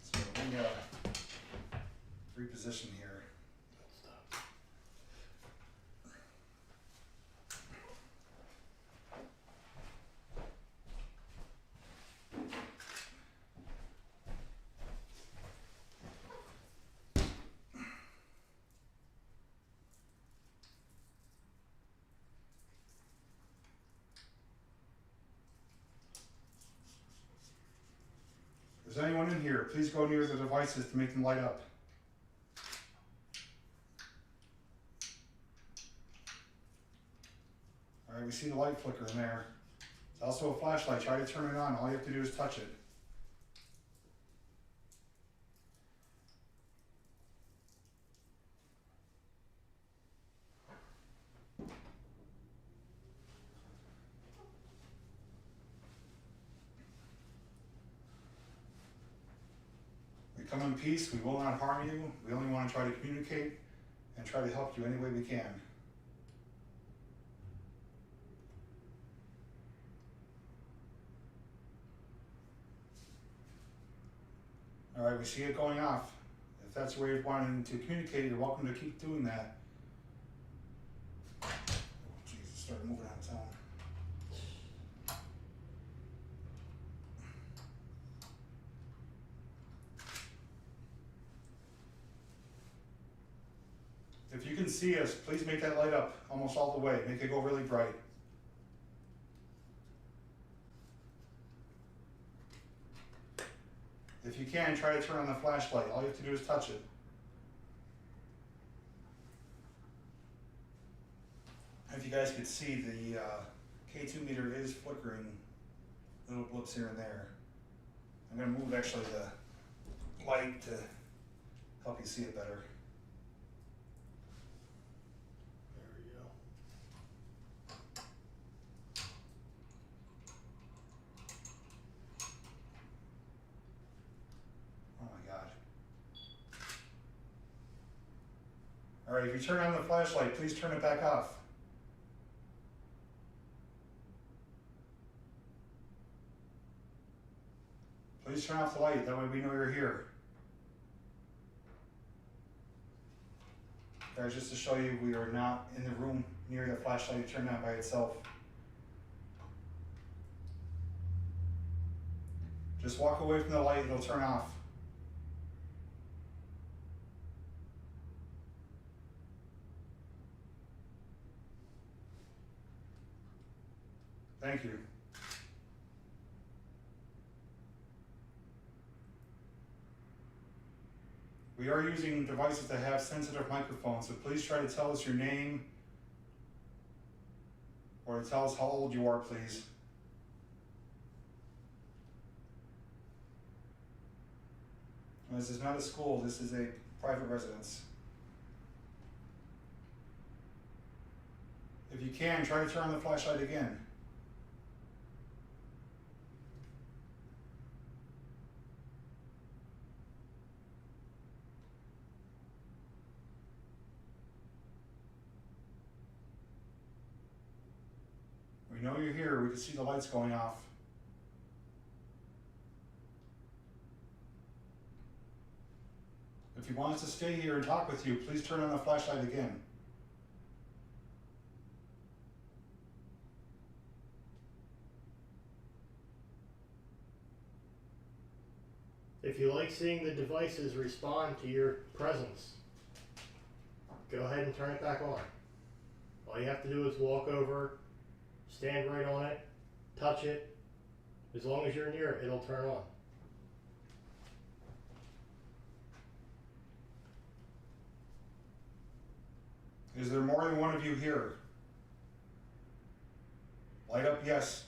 So we reposition here. Stop. If there's anyone in here, please go near the devices to make them light up. Alright, we see the light flicker in there. It's also a flashlight. Try to turn it on. All you have to do is touch it. We come in peace. We will not harm you. We only want to try to communicate and try to help you any way we can. Alright, we see it going off. If that's the way you're wanting to communicate, you're welcome to keep doing that. Oh, Jesus, started moving out of town. If you can see us, please make that light up almost all the way. Make it go really bright. If you can, try to turn on the flashlight. All you have to do is touch it. If you guys could see, the K2 meter is flickering little blips here and there. I'm going to move actually the light to help you see it better. There we go. Oh my God. Alright, if you turn on the flashlight, please turn it back off. Please turn off the light, that way we know you're here. Guys, just to show you, we are not in the room near the flashlight turned on by itself. Just walk away from the light, it'll turn off. Thank you. We are using devices that have sensitive microphones, so please try to tell us your name or tell us how old you are, please. This is not a school, this is a private residence. If you can, try to turn on the flashlight again. We know you're here, we can see the lights going off. If you want us to stay here and talk with you, please turn on the flashlight again. If you like seeing the devices respond to your presence, go ahead and turn it back on. All you have to do is walk over, stand right on it, touch it. As long as you're near it, it'll turn on. Is there more than one of you here? Light up yes.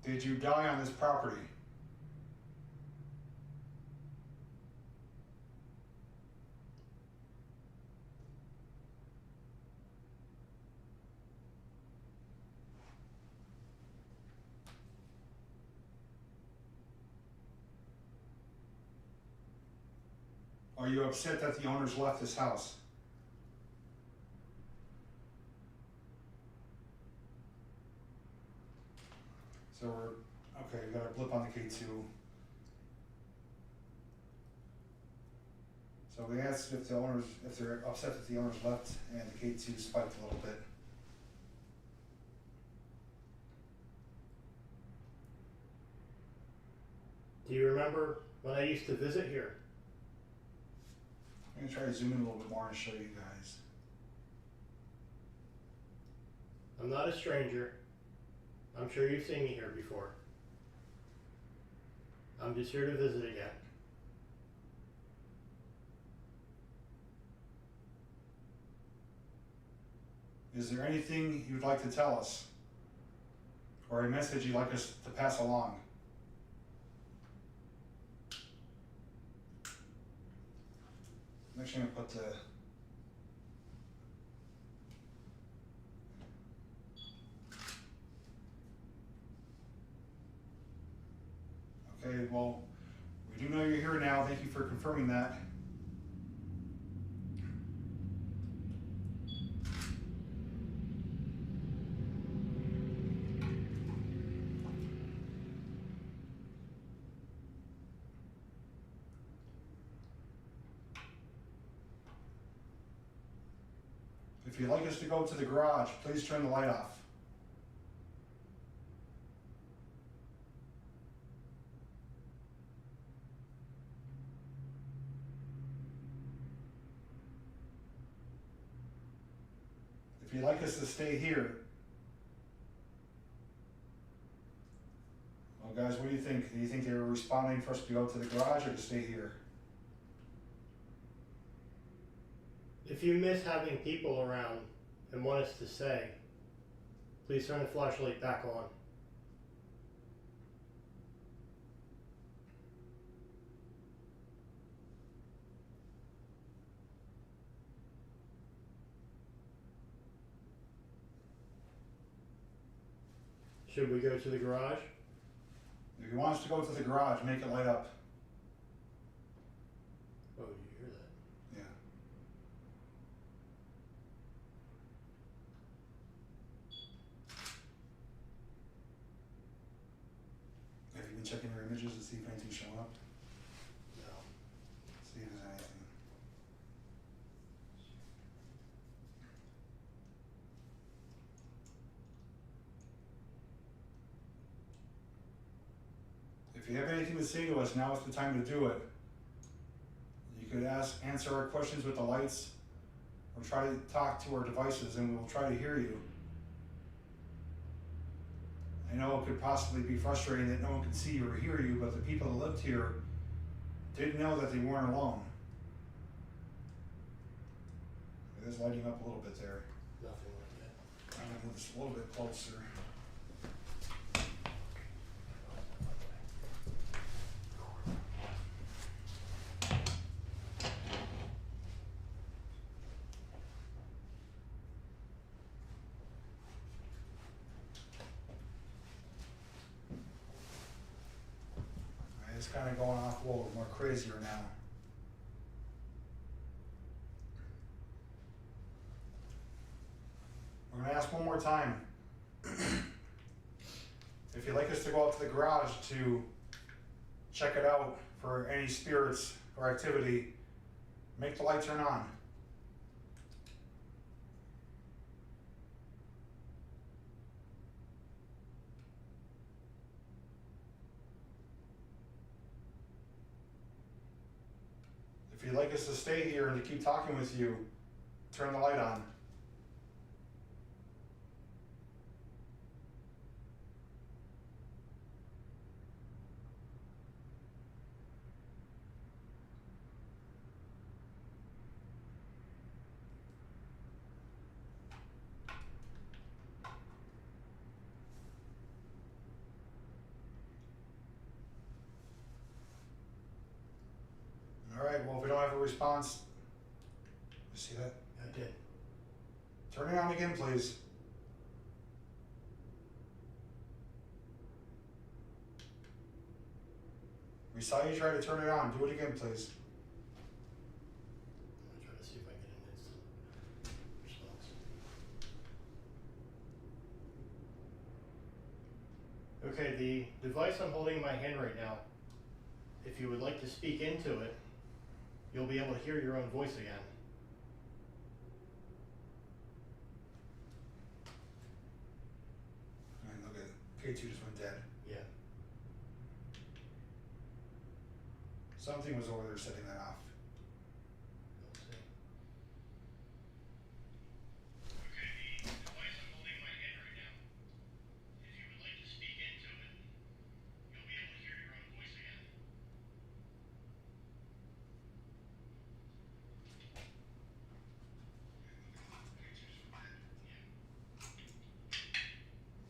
Did you die on this property? Are you upset that the owners left this house? So we're, okay, we got a blip on the K2. So we asked if the owners, if they're upset that the owners left and the K2 spiked a little bit. Do you remember when I used to visit here? I'm gonna try to zoom in a little bit more and show you guys. I'm not a stranger. I'm sure you've seen me here before. I'm just here to visit again. Is there anything you'd like to tell us? Or a message you'd like us to pass along? I'm actually gonna put the okay, I do know you're here now. Thank you for confirming that. If you'd like us to go to the garage, please turn the light off. If you'd like us to stay here. Well, guys, what do you think? Do you think they were responding for us to go to the garage or to stay here? If you miss having people around and want us to stay, please turn the flashlight back on. Should we go to the garage? If you want us to go to the garage, make it light up. Oh, you hear that? Yeah. Have you been checking your images to see if anything's showing up? No. See if there's anything. If you have anything to say to us, now is the time to do it. You could answer our questions with the lights, or try to talk to our devices, and we'll try to hear you. I know it could possibly be frustrating that no one can see you or hear you, but the people that lived here did know that they weren't alone. It is lighting up a little bit there. Nothing like that. I'm gonna move this a little bit closer. It's kind of going off a little more crazier now. We're going to ask one more time. If you'd like us to go out to the garage to check it out for any spirits or activity, make the light turn on. If you'd like us to stay here and to keep talking with you, turn the light on. All right, well, if we don't have a response, you see that? I did. Turn it on again, please. We saw you try to turn it on. Do it again, please. I'm going to try to see if I get an instant response. Okay, the device I'm holding in my hand right now, if you would like to speak into it, you'll be able to hear your own voice again. All right, look at it. K2 just went dead. Yeah. Something was over there setting that off. Let's see. Okay, the device I'm holding in my hand right now, if you would like to speak into it, you'll be able to hear your own voice again.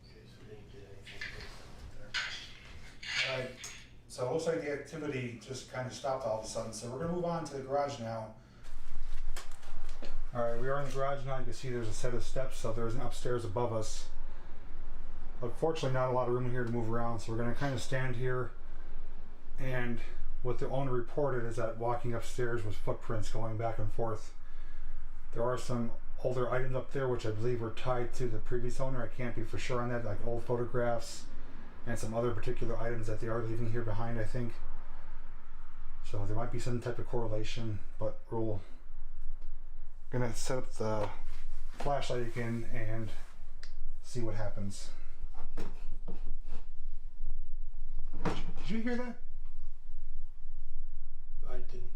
Okay, so we didn't get anything there. All right, so it looks like the activity just kind of stopped all of a sudden. So we're gonna move on to the garage now. All right, we are in the garage now. You can see there's a set of steps, so there's an upstairs above us. Unfortunately, not a lot of room here to move around, so we're gonna kind of stand here and what the owner reported is that walking upstairs was footprints going back and forth. There are some older items up there which I believe were tied to the previous owner. I can't be for sure on that, like old photographs and some other particular items that they are leaving here behind, I think. So there might be some type of correlation, but we're gonna set up the flashlight again and see what happens. Did you hear that? I didn't.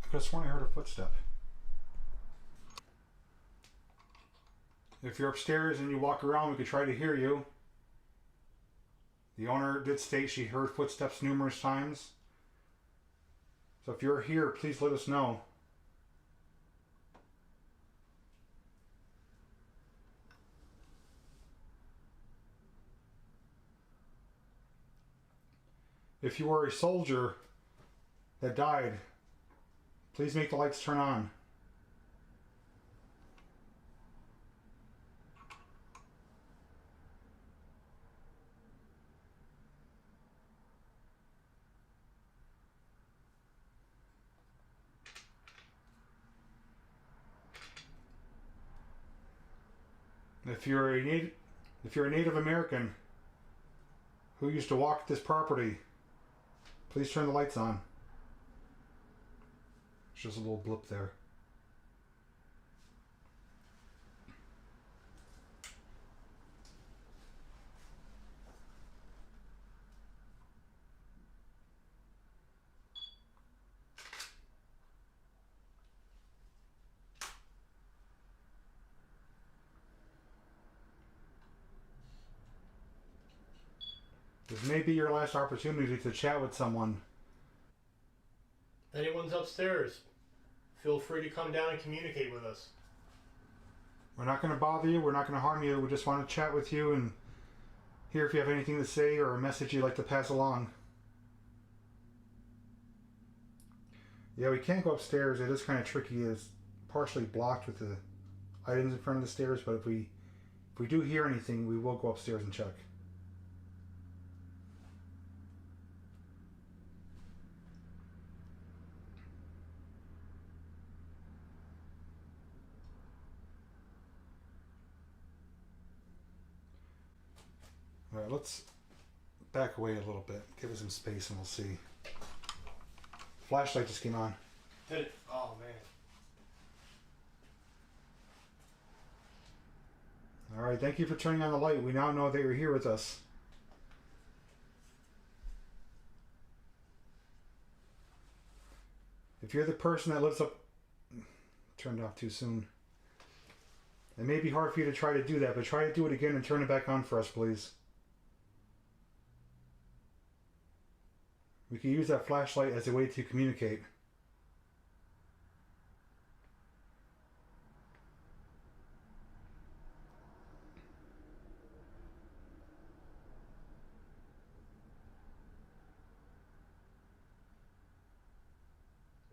I could have sworn I heard a footstep. If you're upstairs and you walk around, we could try to hear you. The owner did state she heard footsteps numerous times. So if you're here, please let us know. If you were a soldier that died, please make the lights turn on. If you're a Native American who used to walk this property, please turn the lights on. It's just a little blip there. This may be your last opportunity to chat with someone. If anyone's upstairs, feel free to come down and communicate with us. We're not going to bother you. We're not going to harm you. We just want to chat with you and hear if you have anything to say or a message you'd like to pass along. Yeah, we can't go upstairs. It is kind of tricky. It's partially blocked with the items in front of the stairs, but if we do hear anything, we will go upstairs and check. Alright, let's back away a little bit. Give it some space and we'll see. Flashlight just came on. Did it? Oh, man. Alright, thank you for turning on the light. We now know that you're here with us. If you're the person that lives up... Turned off too soon. It may be hard for you to try to do that, but try to do it again and turn it back on for us, please. We can use that flashlight as a way to communicate.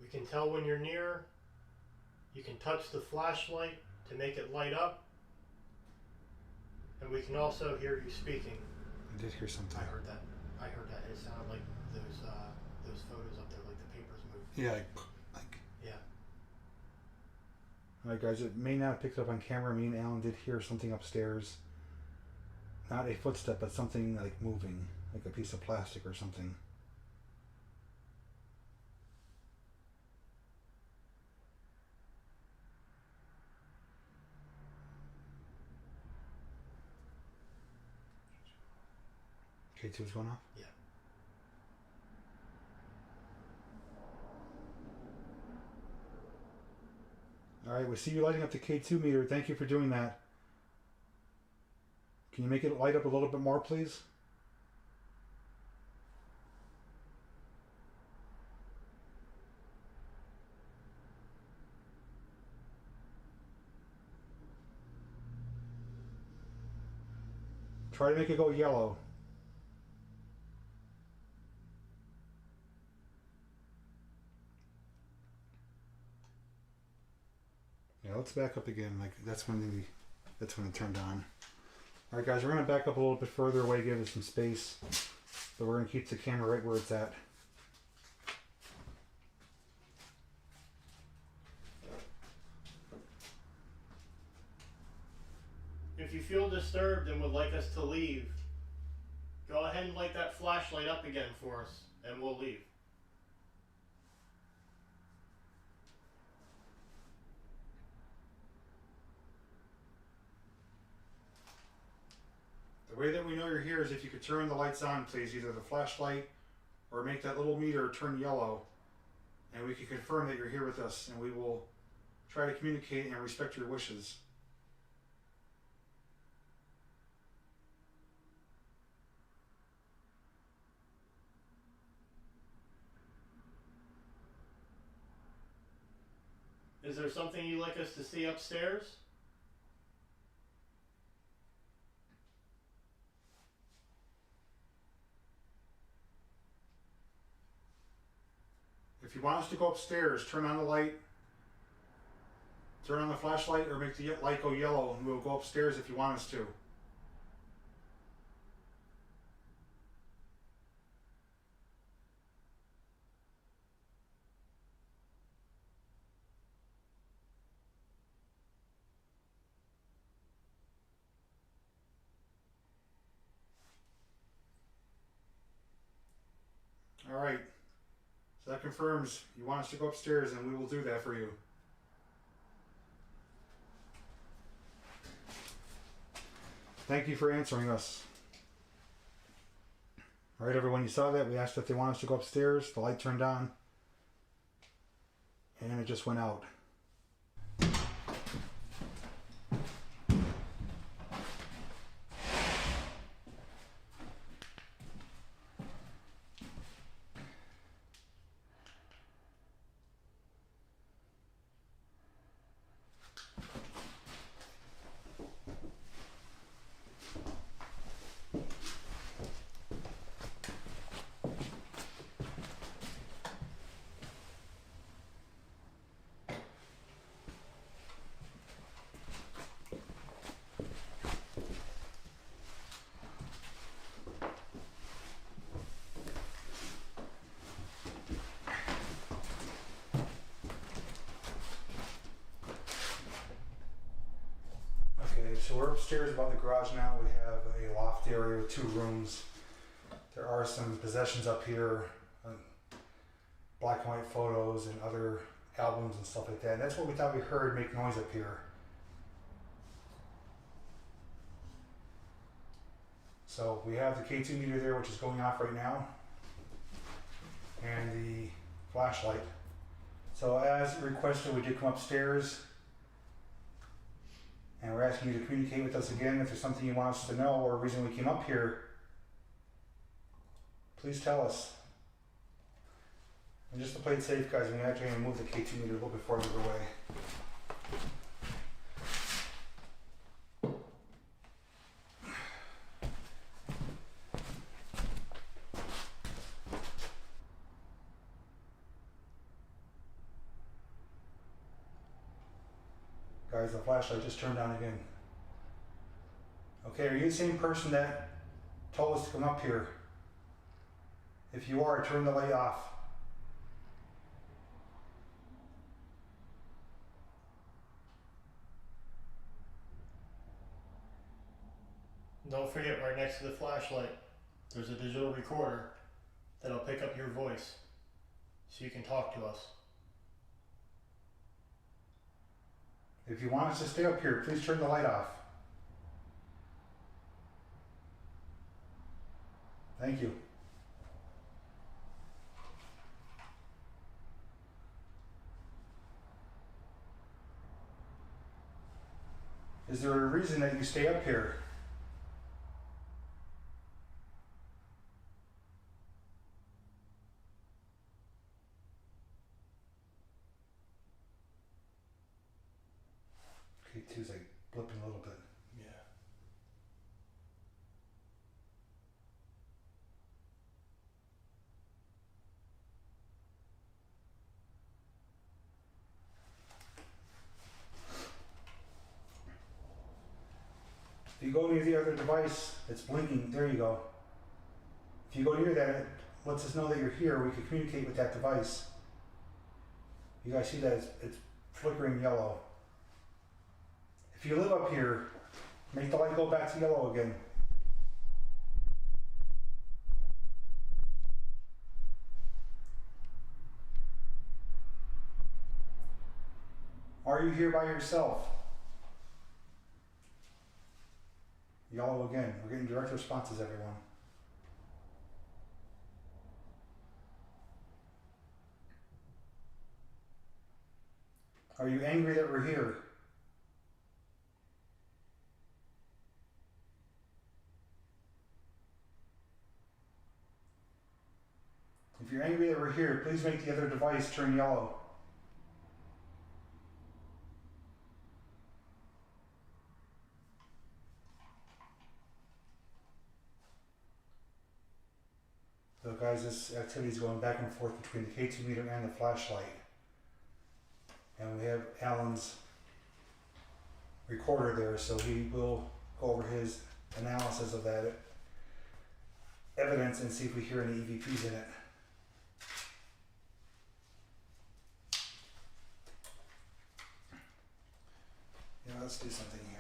We can tell when you're near. You can touch the flashlight to make it light up. And we can also hear you speaking. I did hear something. I heard that. It sounded like those photos up there, like the papers moved. Yeah, Yeah. Alright guys, it may not have picked up on camera. Me and Alan did hear something upstairs. Not a footstep, but something like moving. Like a piece of plastic or something. K2 is going off? Yeah. Alright, we see you lighting up the K2 meter. Thank you for doing that. Can you make it light up a little bit more, please? Try to make it go yellow. Yeah, let's back up again. Like that's when it turned on. All right, guys, we're gonna back up a little bit further away, give it some space, but we're gonna keep the camera right where it's at. if you feel disturbed and would like us to leave, go ahead and light that flashlight up again for us, and we'll leave. The way that we know you're here is if you could turn the lights on, please, either the flashlight or make that little meter turn yellow, and we can confirm that you're here with us, and we will try to communicate and respect your wishes. Is there something you'd like us to see upstairs? If you want us to go upstairs, turn on the light, turn on the flashlight, or make the light go yellow, and we'll go upstairs if you want us to. All right. So that confirms you want us to go upstairs, and we will do that for you. Thank you for answering us. All right, everyone, you saw that. We asked if they want us to go upstairs. The light turned on, and it just went out. So we're upstairs above the garage now. We have a loft area with 2 rooms. There are some possessions up here, black and white photos and other albums and stuff like that. And that's what we thought we heard make noise up here. So we have the K2 meter there, which is going off right now, and the flashlight. So as requested, we did come upstairs. And we're asking you to communicate with us again. If there's something you want us to know or a reason we came up here, please tell us. And just to play it safe, guys, we're actually going to move the K2 meter a little bit farther away. Guys, the flashlight just turned on again. Okay, are you the same person that told us to come up here? If you are, turn the light off. Don't forget, right next to the flashlight, there's a digital recorder that'll pick up your voice so you can talk to us. If you want us to stay up here, please turn the light off. Thank you. Is there a reason that you stay up here? K2's like blipping a little bit. Yeah. If you go near the other device, it's blinking. There you go. If you go near that, it lets us know that you're here. We can communicate with that device. You guys see that? It's flickering yellow. If you live up here, Make the light go back to yellow again. Are you here by yourself? Yellow again. We're getting direct responses, everyone. Are you angry that we're here? If you're angry that we're here, please make the other device turn yellow. So guys, this activity is going back and forth between the K2 meter and the flashlight. And we have Alan's recorder there, so he will go over his analysis of that evidence and see if we hear any EVPs in it. Yeah, let's do something here.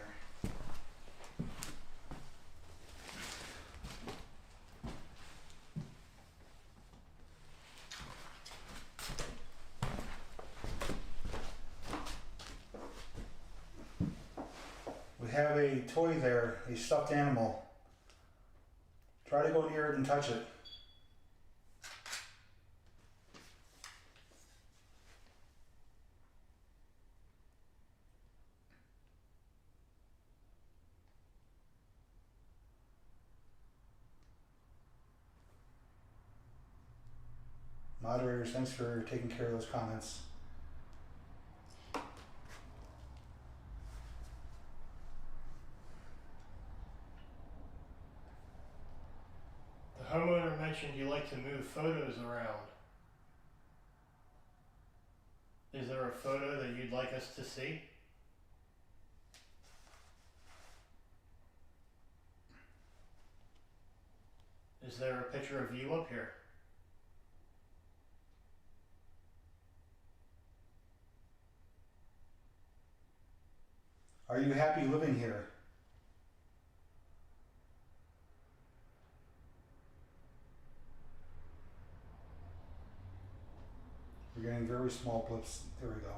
We have a toy there, a stuffed animal. Try to go near it and touch it. Moderators, thanks for taking care of those comments. The homeowner mentioned you like to move photos around. Is there a photo that you'd like us to see? Is there a picture of you up here? Are you happy living here? We're getting very small blips. There we go.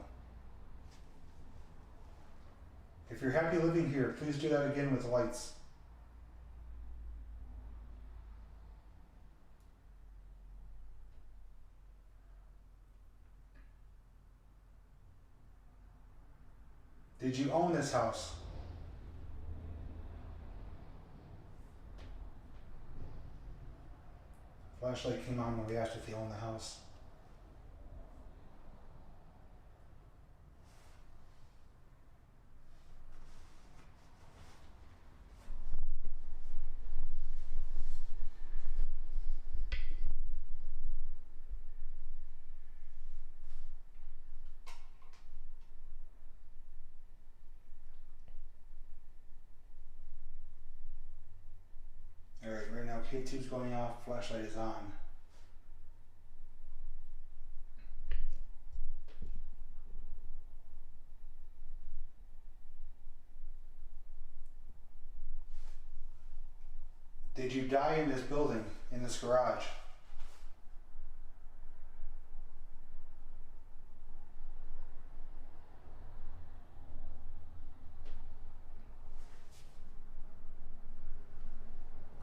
If you're happy living here, please do that again with the lights. Did you own this house? Flashlight came on when we asked if they owned the house. Alright, right now K2's going off, flashlight is on. Did you die in this building, in this garage?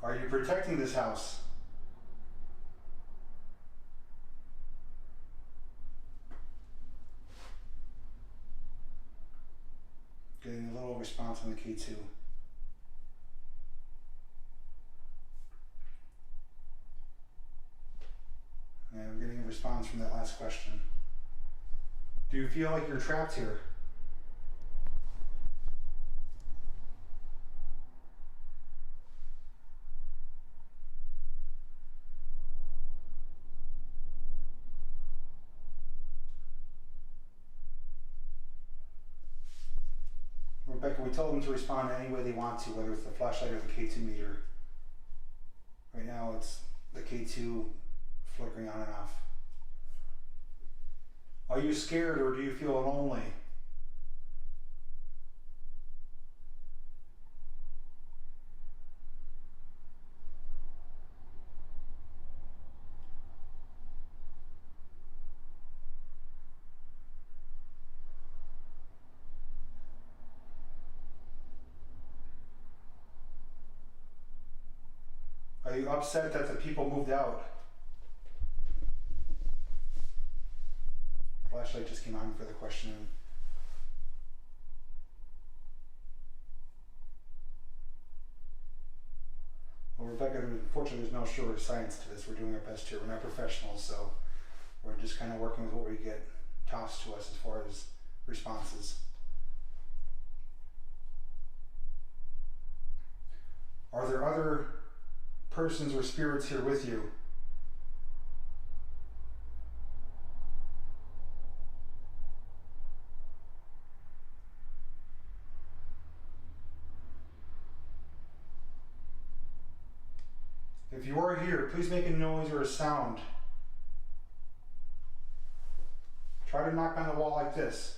Are you protecting this house? Getting a little response on the K2. And we're getting a response from that last question. Do you feel like you're trapped here? Rebecca, we told them to respond any way they want to, whether it's the flashlight or the K2 meter. Right now it's the K2 flickering on and off. Are you scared or do you feel lonely? you upset that the people moved out? Flashlight just came on for the question. Well, Rebecca, unfortunately there's no sure science to this. We're doing our best here. We're not professionals, so we're just kind of working with what we get tossed to us as far as responses. Are there other persons or spirits here with you? If you are here, please make a noise or a sound. Try to knock on the wall like this.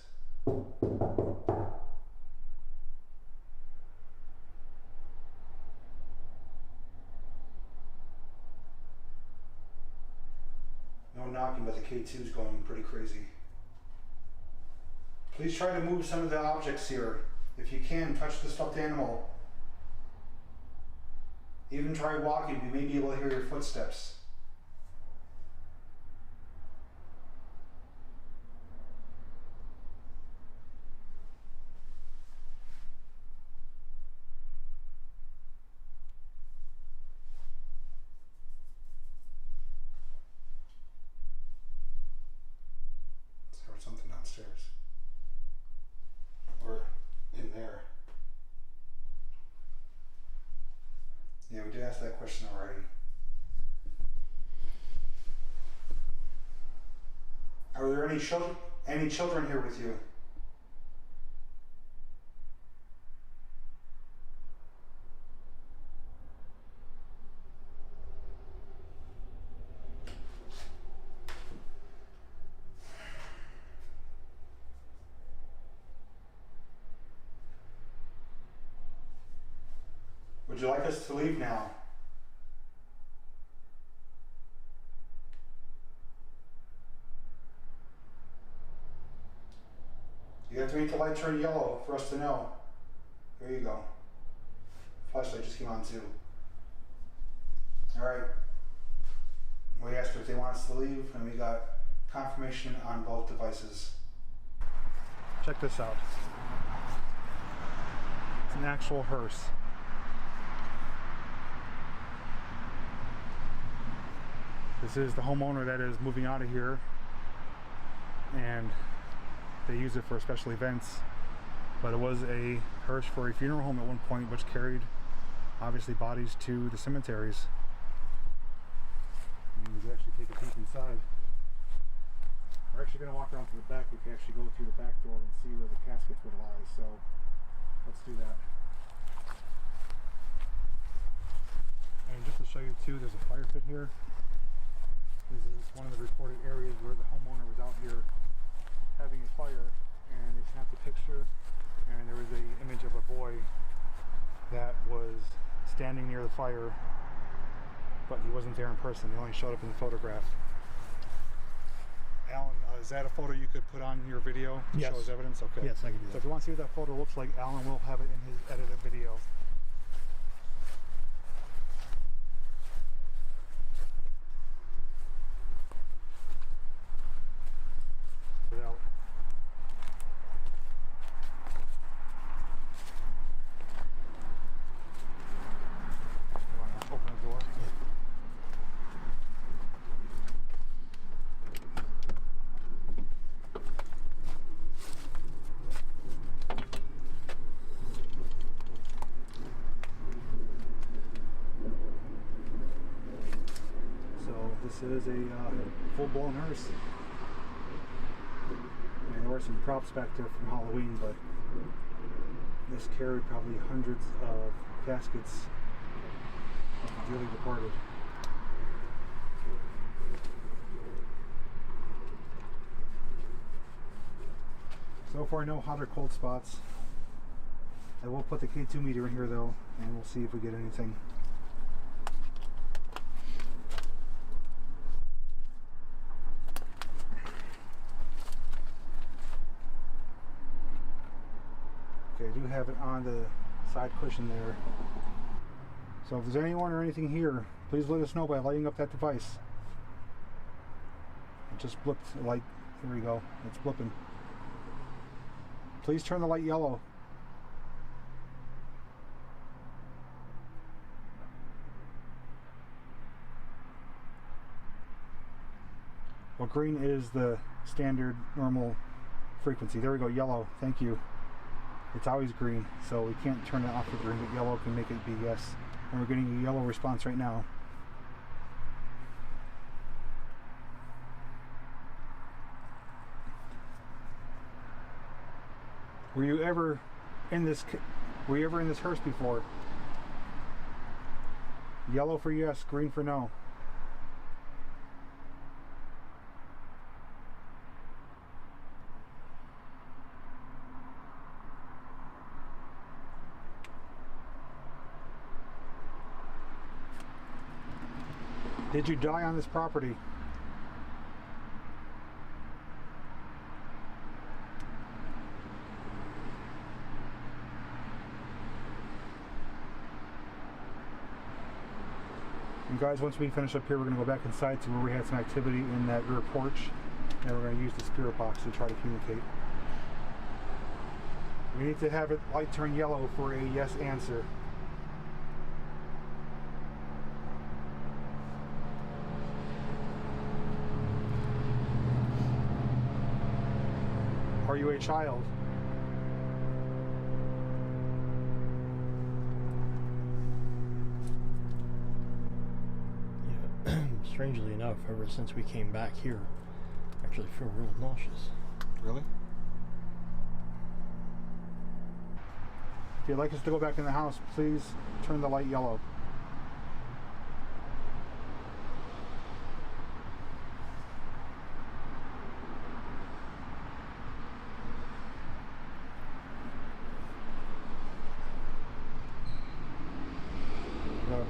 No knocking, but the K2 is going pretty crazy. Please try to move some of the objects here. If you can, touch the stuffed animal. Even try walking, you may be able to hear your footsteps. There was something downstairs. Or in there. Yeah, we did ask that question already. Are there any children here with you? Would you like us to leave now? You have to make the light turn yellow for us to know. There you go. Flashlight just came on too. Alright. We asked if they want us to leave, and we got confirmation on both devices. Check this out. It's an actual hearse. This is the homeowner that is moving out of here, and they use it for special events. But it was a hearse for a funeral home at one point, which carried obviously bodies to the cemeteries. And you can actually take a peek inside. We're actually going to walk around to the back. We can actually go through the back door and see where the caskets would lie. So let's do that. And just to show you too, there's a fire pit here. This is one of the reported areas where the homeowner was out here having a fire, and they snapped a picture, and there was an image of a boy that was standing near the fire, but he wasn't there in person. He only showed up in the photograph. Alan, is that a photo you could put on your video to show as evidence? Okay. Yes, I can do that. So if you want to see what that photo looks like, Alan will have it in his edited video. Out. You want to open the door? So this is a full-blown hearse. There were some props back there from Halloween, but this carried probably hundreds of caskets of the dearly departed. So far, no hot or cold spots. I will put the K2 meter in here though, and we'll see if we get anything. Okay, I do have it on the side cushion there. So if there's anyone or anything here, please let us know by lighting up that device. It just blipped the light. Here we go. It's blipping. Please turn the light yellow. Well, green is the standard normal frequency. There we go, yellow. Thank you. It's always green, so we can't turn it off for green, but yellow can make it be yes. And we're getting a yellow response right now. Were you ever in this hearse before? Yellow for yes, green for no. Did you die on this property? And guys, once we finish up here, we're going to go back inside to where we had some activity in that rear porch, and we're going to use the spirit box to try to communicate. We need to have it light turn yellow for a yes answer. Are you a child? Yeah, strangely enough, ever since we came back here, I actually feel real nauseous. Really? If you'd like us to go back in the house, please turn the light yellow.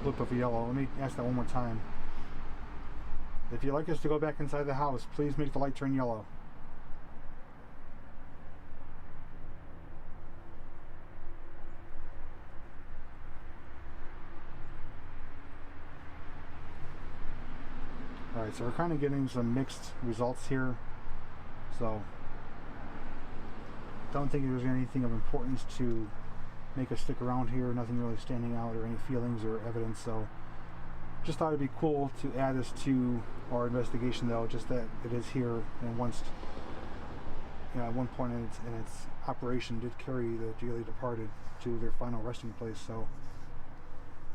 Blip of yellow. Let me ask that one more time. If you'd like us to go back inside the house, please make the light turn yellow. Alright, so we're kind of getting some mixed results here. So, don't think there's anything of importance to make us stick around here, nothing really standing out or any feelings or evidence, so just thought it'd be cool to add this to our investigation though, just that it is here, and once, you know, at one point in its operation did carry the dearly departed to their final resting place. So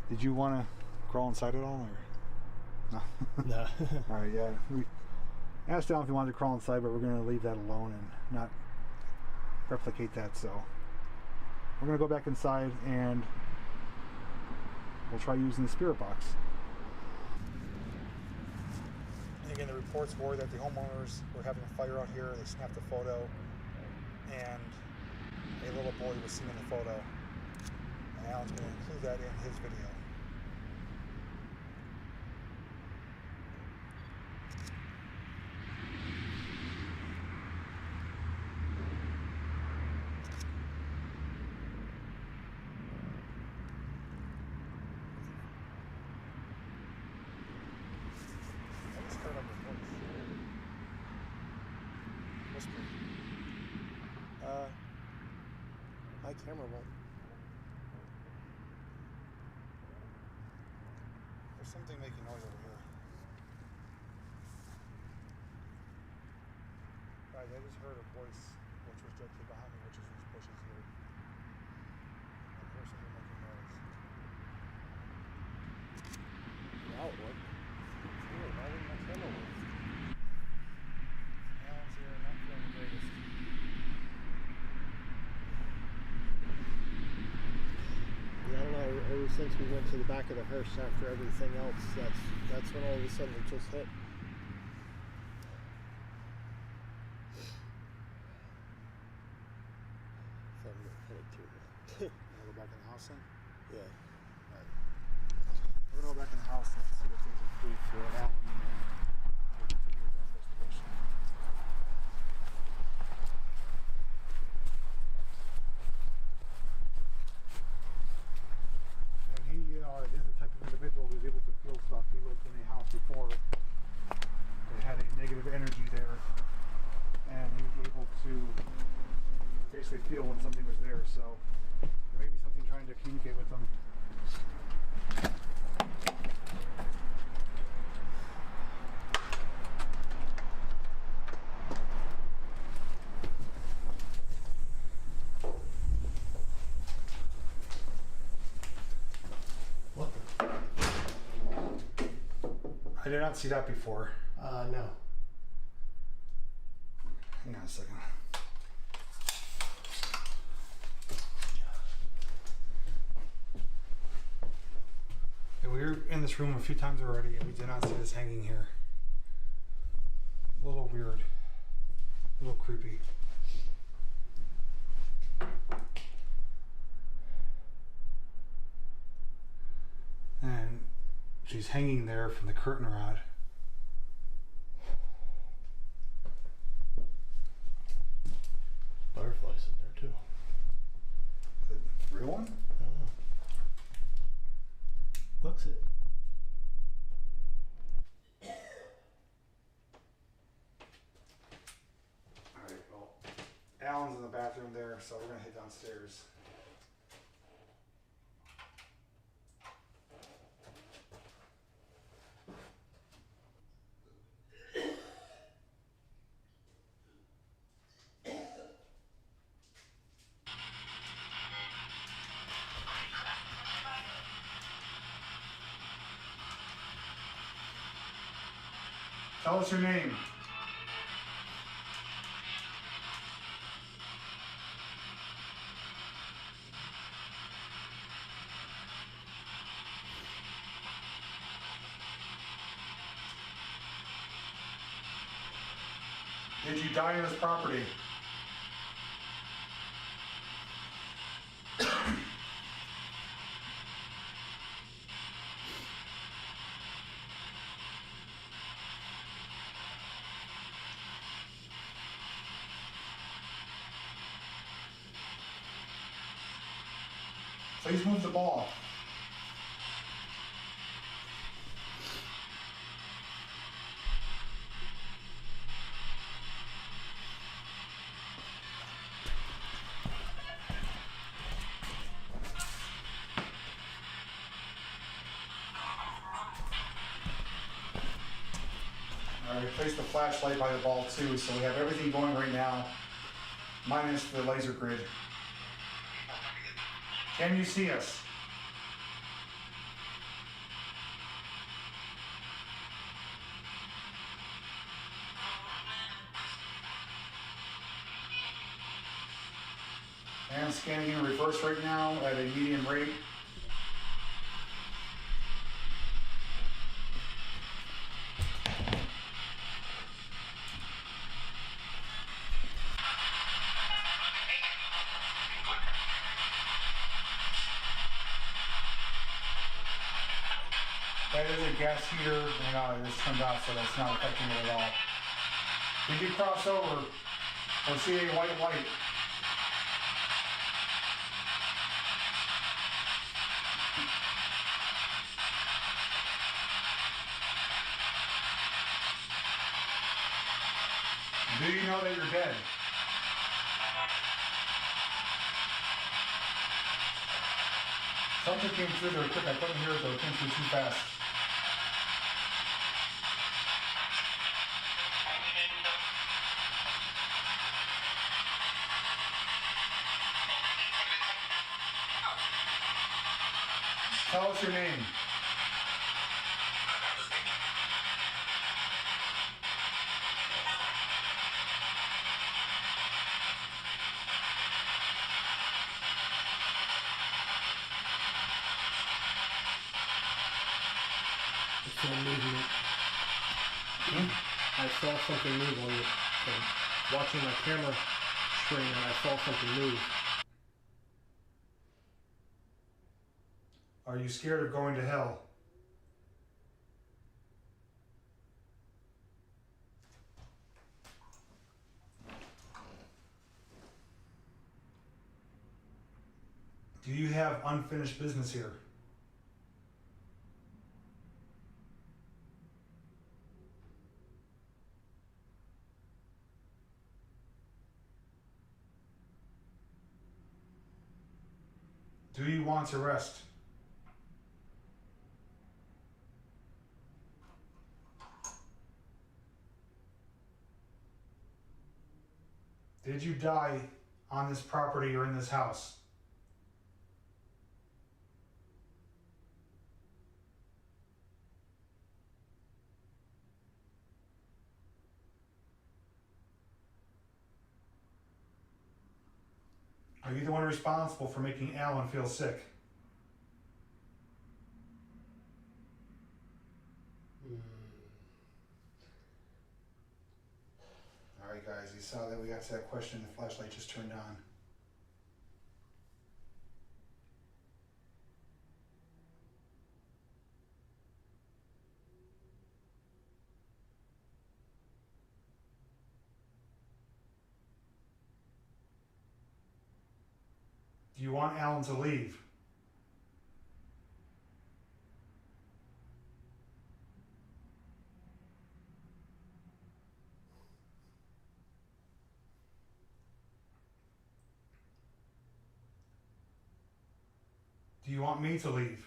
did you want to crawl inside at all, or no? No. Alright, yeah, we asked Alan if he wanted to crawl inside, but we're going to leave that alone and not replicate that. So we're going to go back inside and we'll try using the spirit box. And again, the reports were that the homeowners were having a fire out here. They snapped a photo and a little boy was seen in the photo. And Alan's going to include that in his video. My camera won't. There's something making noise over here. Guys, I just heard a voice which was directly behind me, which is these bushes here. I heard something making noise. Now it worked. Weird, why didn't my camera work? Alan's here, not feeling the greatest. Yeah, I don't know, ever since we went to the back of the hearse after everything else, that's when all of a sudden it just hit. So I'm gonna hit it too. You wanna go back in the house then? Yeah. Alright. We're gonna go back in the house and see what things improve for Alan and we'll continue with our investigation. And he visited feel when something was there. So there may be something trying to communicate with them. What? I did not see that before. No. Hang on a second. Yeah, we were in this room a few times already, and we did not see this hanging here. A little weird. A little creepy. And she's hanging there from the curtain rod. Butterflies in there too. The real one? I don't know. Looks it. Alright, well, Alan's in the bathroom there, so we're gonna head downstairs. Tell us your name. Did you die in this property? Please move the ball. Alright, place the flashlight by the ball too, so we have everything going right now, minus the laser grid. Can you see us? And scanning in reverse right now at a medium rate. That is a gas heater, and it just turned off, so that's not affecting it at all. Did you cross over or see a white light? Do you know that you're dead? Something came through there quick. I couldn't hear it though. It came through too fast. Tell us your name. It's a movement. I saw something move on the watching my camera screen, and I saw something move. Are you scared of going to hell? Do you have unfinished business here? Do you want to rest? Did you die on this property or in this house? Are you the one responsible for making Alan feel sick? Alright guys, you saw that we got to that question, the flashlight just turned on. Do you want Alan to leave? Do you want me to leave?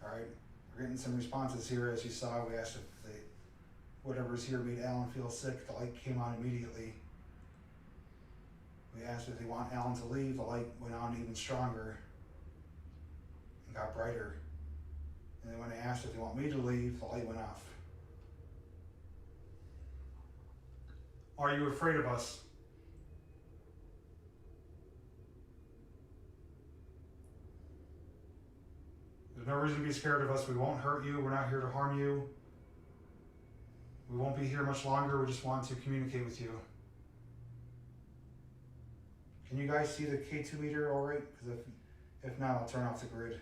Alright, we're getting some responses here. As you saw, we asked if whatever's here made Alan feel sick. The light came on immediately. We asked if they want Alan to leave. The light went on even stronger and got brighter. And then when I asked if they want me to leave, the light went off. Are you afraid of us? There's no reason to be scared of us. We won't hurt you. We're not here to harm you. We won't be here much longer. We just want to communicate with you. Can you guys see the K2 meter all right? Because if not, I'll turn off the grid.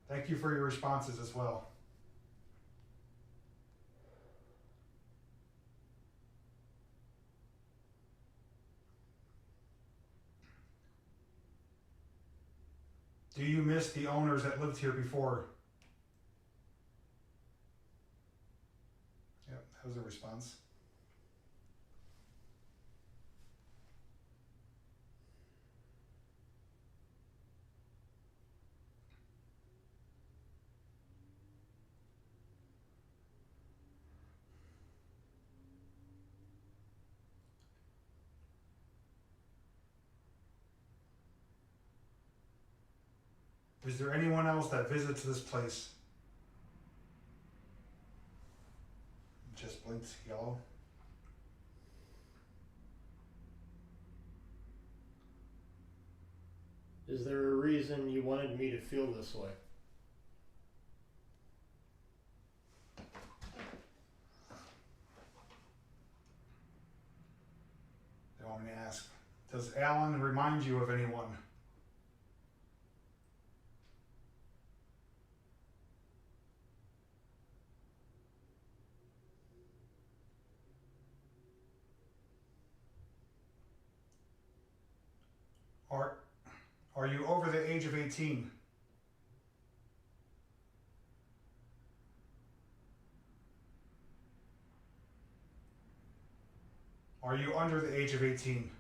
Thank you for your responses as well. Do you miss the owners that lived here before? Yep, that was a response. Is there anyone else that visits this place? Just blinks yellow. Is there a reason you wanted me to feel this way? They want me to ask, does Alan remind you of anyone? Are you over the age of 18? Are you under the age of 18?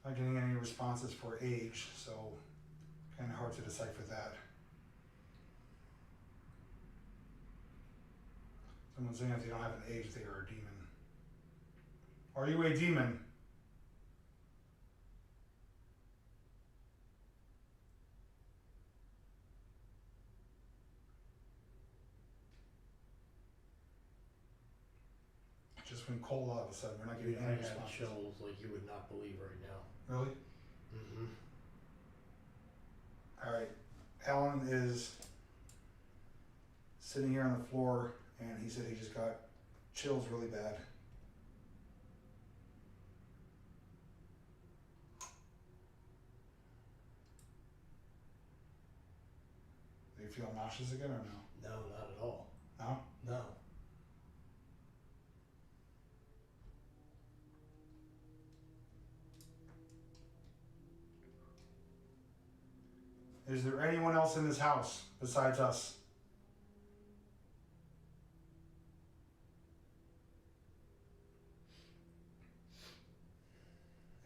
Not getting any responses for age, so kind of hard to decipher that. Someone's saying if they don't have an age, they are a demon. Are you a demon? It just went cold all of a sudden. We're not getting I any have responses. chills like you would not believe right now. Really? Mm-hmm. Alright. Alan is sitting here on the floor and he said he just got chills really bad. Do you feel nauseous again or no? No, not at all. No? No. Is there anyone else in this house besides us?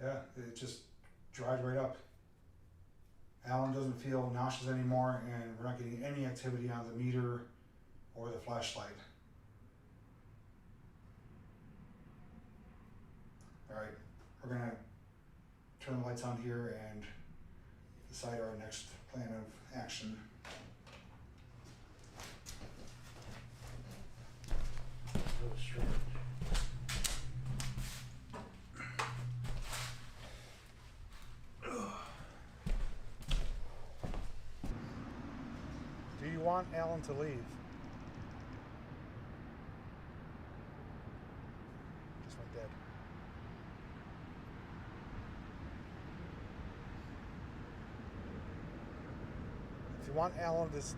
Yeah, it just dried right up. Alan doesn't feel nauseous anymore, and we're not getting any activity on the meter or the flashlight. Alright, we're gonna turn the lights on here and decide our next plan of action. So strange. Do you want Alan to leave? Just went dead. If you want Alan to... If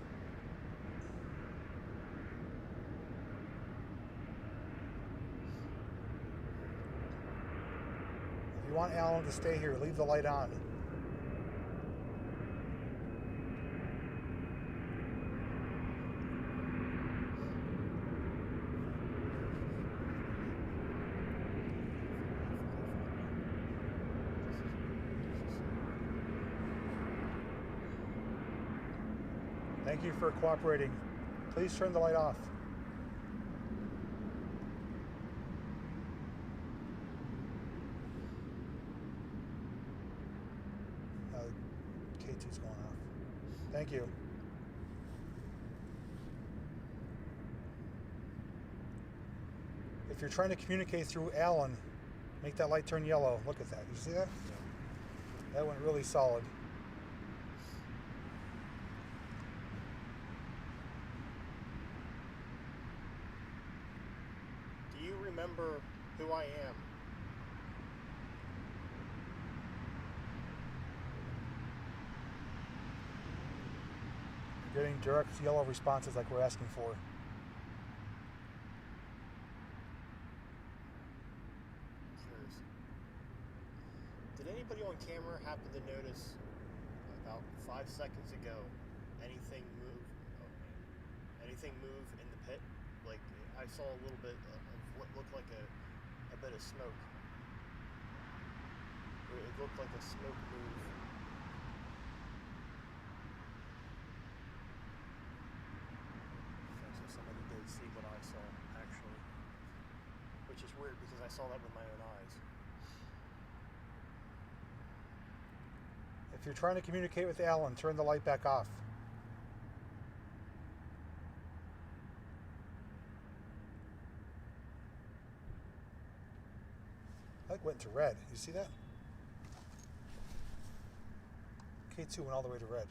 you want Alan to stay here, leave the light on. Thank you for cooperating. Please turn the light off. K2's going off. Thank you. If you're trying to communicate through Alan, make that light turn yellow. Look at that. You see that? Yeah. That went really solid. Do you remember who I am? You're getting direct yellow responses like we're asking for. Curious. Did anybody on camera happen to notice about 5 seconds ago anything move? Anything move in the pit? Like I saw a little bit of what looked like a bit of smoke. It looked like a smoke move. So somebody did see what I saw actually, which is weird because I saw that with my own eyes. If you're trying to communicate with Alan, turn the light back off. Light went to red. You see that? K2 went all the way to red.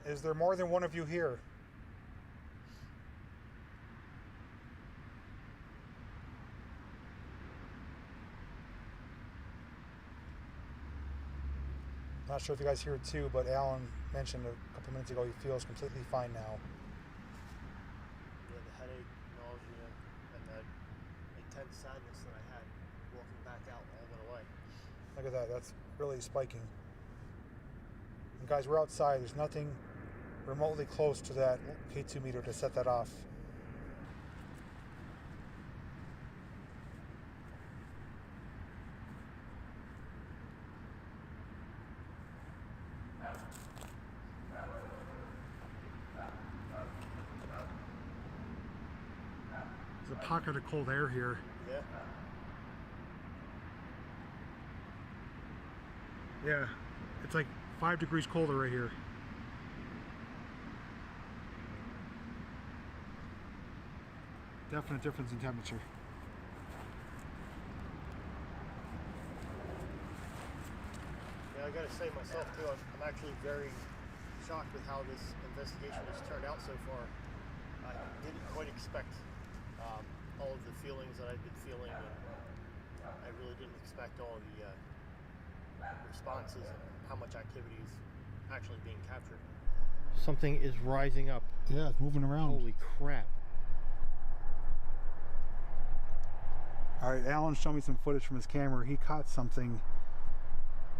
Is there more than one of you here? Not sure if you guys hear it too, but Alan mentioned a couple minutes ago he feels completely fine now. Yeah, the headache, nausea, and that intense sadness that I had walking back out all went away. Look at that, that's really spiking. And guys, we're outside, there's nothing remotely close to that K2 meter to set that off. There's a pocket of cold air here. Yeah. Yeah, it's like 5 degrees colder right here. Definite difference in temperature. Yeah, I gotta say myself too, I'm actually very shocked with how this investigation has turned out so far. I didn't quite expect all of the feelings that I've been feeling, and I really didn't expect all the responses and how much activity is actually being captured. Something is rising up. Yeah, it's moving around. Holy crap. All right, Alan showed me some footage from his camera. He caught something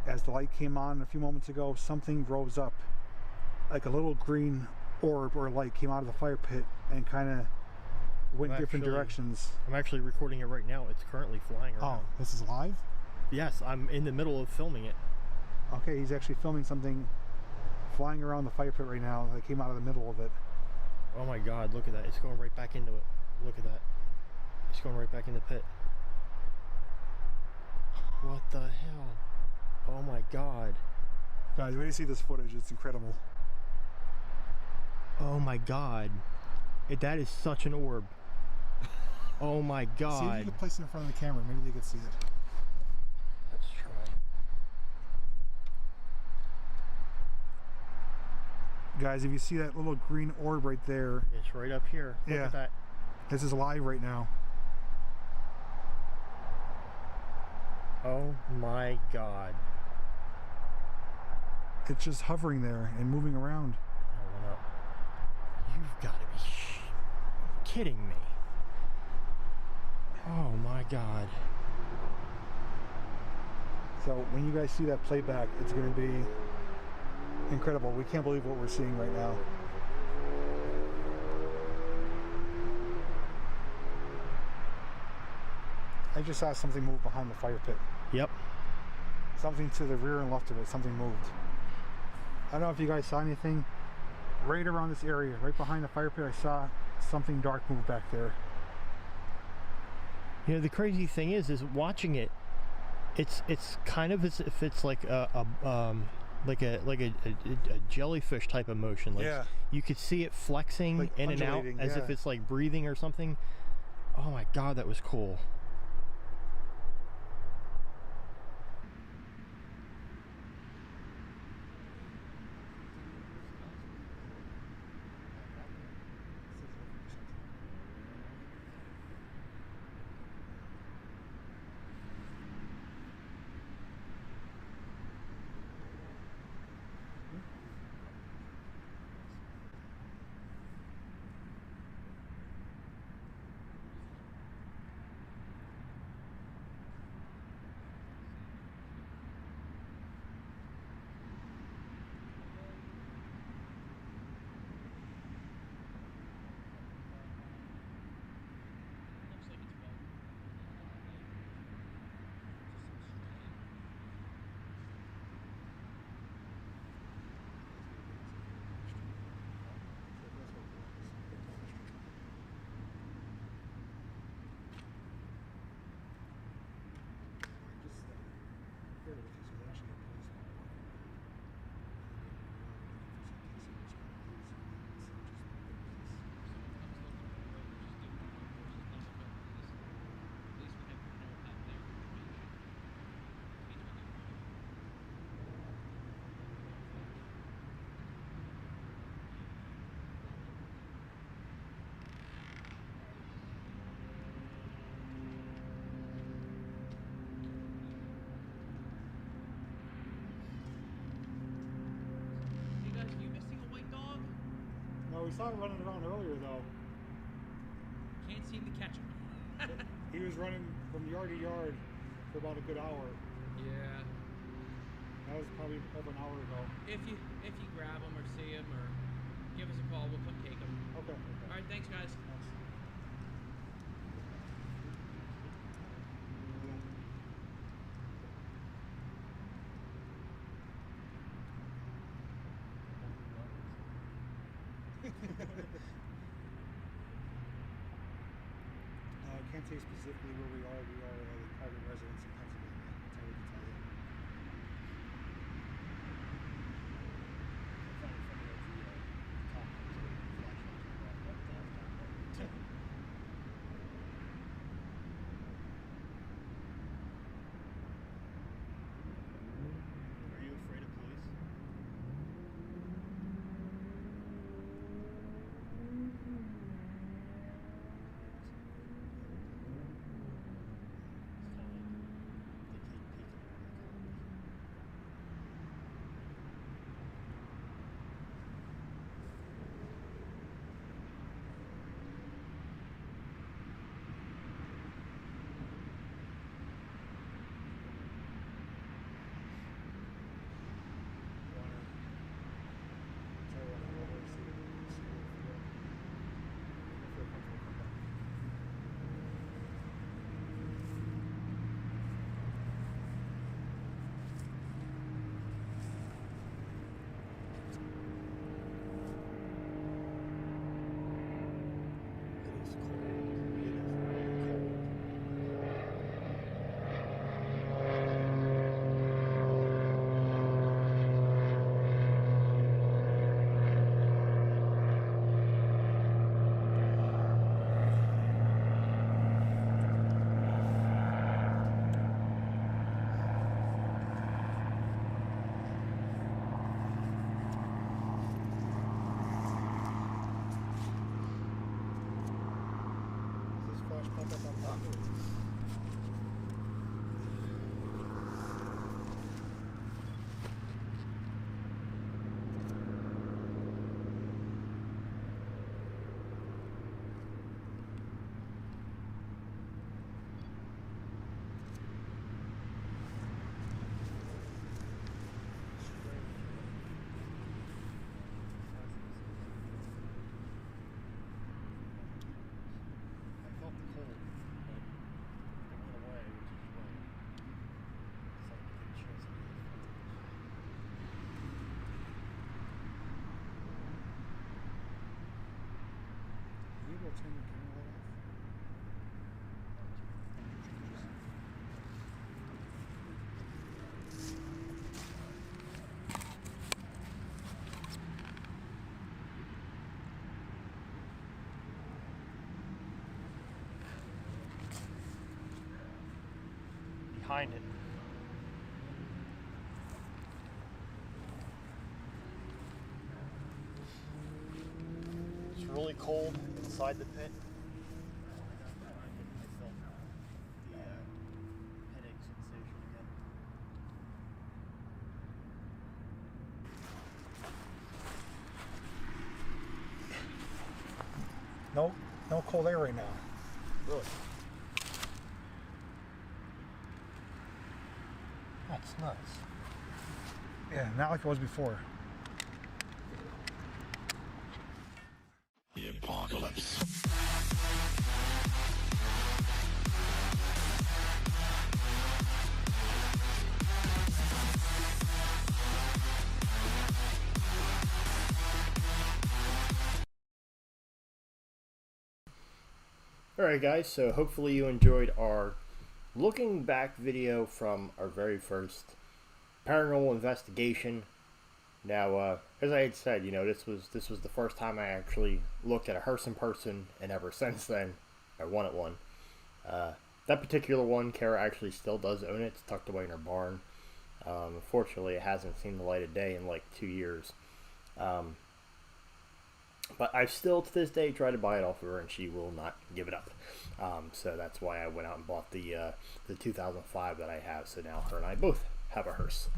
as the light came on a few moments ago. Something rose up, like a little green orb or light came out of the fire pit and kind of went different directions. I'm actually recording it right now. It's currently flying around. Oh, this is live? Yes, I'm in the middle of filming it. Okay, he's actually filming something flying around the fire pit right now that came out of the middle of it. Oh my god, look at that. It's going right back into it. Look at that. It's going right back in the pit. What the hell? Oh my god. Guys, wait to see this footage. It's incredible. Oh my god. That is such an orb. Oh my god. See if you can place it in front of the camera. Maybe they can see it. Let's try. Guys, if you see that little green orb right there, It's right up here. Look Yeah. at that. this is live right now. Oh my god. It's just hovering there and moving around. Hold up. You've got to be kidding me. Oh my god. So when you guys see that playback, it's going to be incredible. We can't believe what we're seeing right now. I just saw something move behind the fire pit. Yep. Something to the rear and left of it, something moved. I don't know if you guys saw anything. Right around this area, right behind the fire pit, I saw something dark move back there. You know, the crazy thing is watching it. It's kind of as if it's like a jellyfish type of motion. Like Yeah. You could see it flexing Like in and out undulating, as yeah. if it's like breathing or something. Oh my god, that was cool. No, we saw him running around earlier though. Can't seem to catch him. He was running from yard to yard for about a good hour. Yeah. That was probably over an hour ago. If you grab him or see him or give us a call, we'll come take him. Okay. All right, thanks guys. Thanks. I can't say specifically where we are. We are a private residence in Pennsylvania. That's all we can tell you. Are you afraid of police? I felt the cold, but it went away, which is why it's like a good chance of being Are you able to turn your camera light off? Behind it. It's really cold inside the pit. I felt the headache sensation again. No cold air right now. Really? That's nuts. Yeah, not like it was before. The apocalypse. Alright guys, so hopefully you enjoyed our looking back video from our very first paranormal investigation. Now, as I had said, you know, this was the first time I actually looked at a hearse in person, and ever since then, I wanted one. That particular one, Kara actually still does own it. It's tucked away in her barn. Unfortunately, it hasn't seen the light of day in like 2 years. But I've still, to this day, tried to buy it off of her, and she will not give it up. So that's why I went out and bought the 2005 that I have. So now her and I both have a hearse.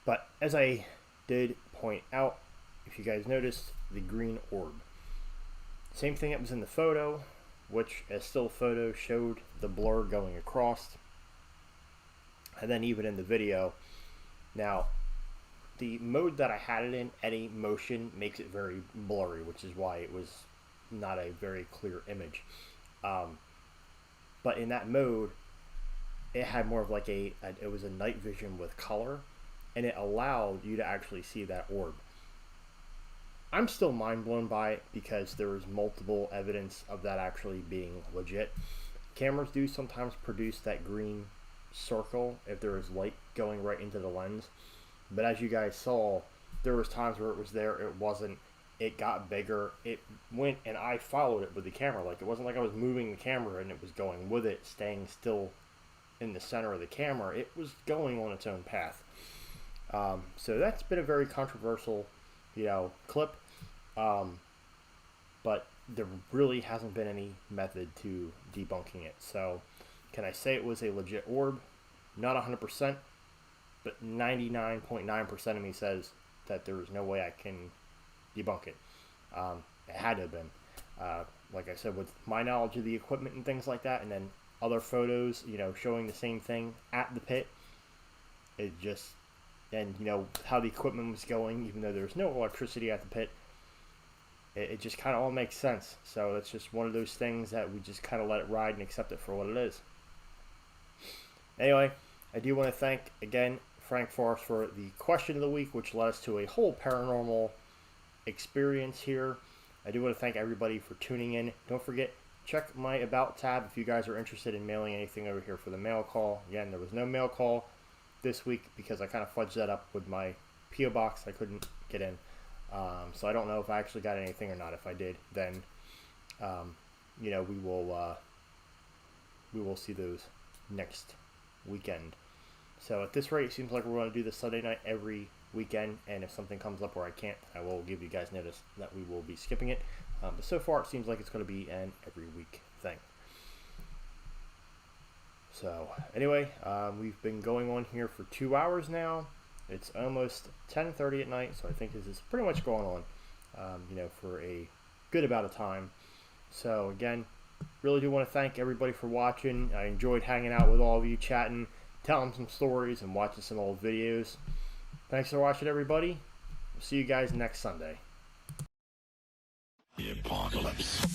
But as I did point out, if you guys noticed, the green orb. Same thing that was in the photo, which a still photo showed the blur going across. And then even in the video. Now, the mode that I had it in, eddy motion, makes it very blurry, which is why it was not a very clear image. But in that mode, it had more of like it was a night vision with color, and it allowed you to actually see that orb. I'm still mind blown by it because there was multiple evidence of that actually being legit. Cameras do sometimes produce that green circle if there is light going right into the lens. But as you guys saw, there was times where it was there, it wasn't, it got bigger, it went, and I followed it with the camera. Like, it wasn't like I was moving the camera and it was going with it, staying still in the center of the camera. It was going on its own path. So that's been a very controversial, you know, clip. But there really hasn't been any method to debunking it. So, can I say it was a legit orb? Not 100%. But 99.9% of me says that there is no way I can debunk it. It had to have been. Like I said, with my knowledge of the equipment and things like that, and then other photos, you know, showing the same thing at the pit, it just, and you know, how the equipment was going, even though there's no electricity at the pit, it just kind of all makes sense. So it's just one of those things that we just kind of let it ride and accept it for what it is. Anyway, I do want to thank, again, Frank Forrest for the question of the week, which led us to a whole paranormal experience here. I do want to thank everybody for tuning in. Don't forget, check my About tab if you guys are interested in mailing anything over here for the mail call. Again, there was no mail call this week because I kind of fudged that up with my P.O. box. I couldn't get in. So I don't know if I actually got anything or not. If I did, then, you know, we will see those next weekend. So at this rate, it seems like we're going to do this Sunday night every weekend, and if something comes up where I can't, I will give you guys notice that we will be skipping it. But so far, it seems like it's going to be an every week thing. So anyway, we've been going on here for 2 hours now. It's almost 10:30 at night, so I think this is pretty much going on, for a good amount of time. So again, really do want to thank everybody for watching. I enjoyed hanging out with all of you, chatting, telling some stories, and watching some old videos. Thanks for watching, everybody. See you guys next Sunday. The apocalypse.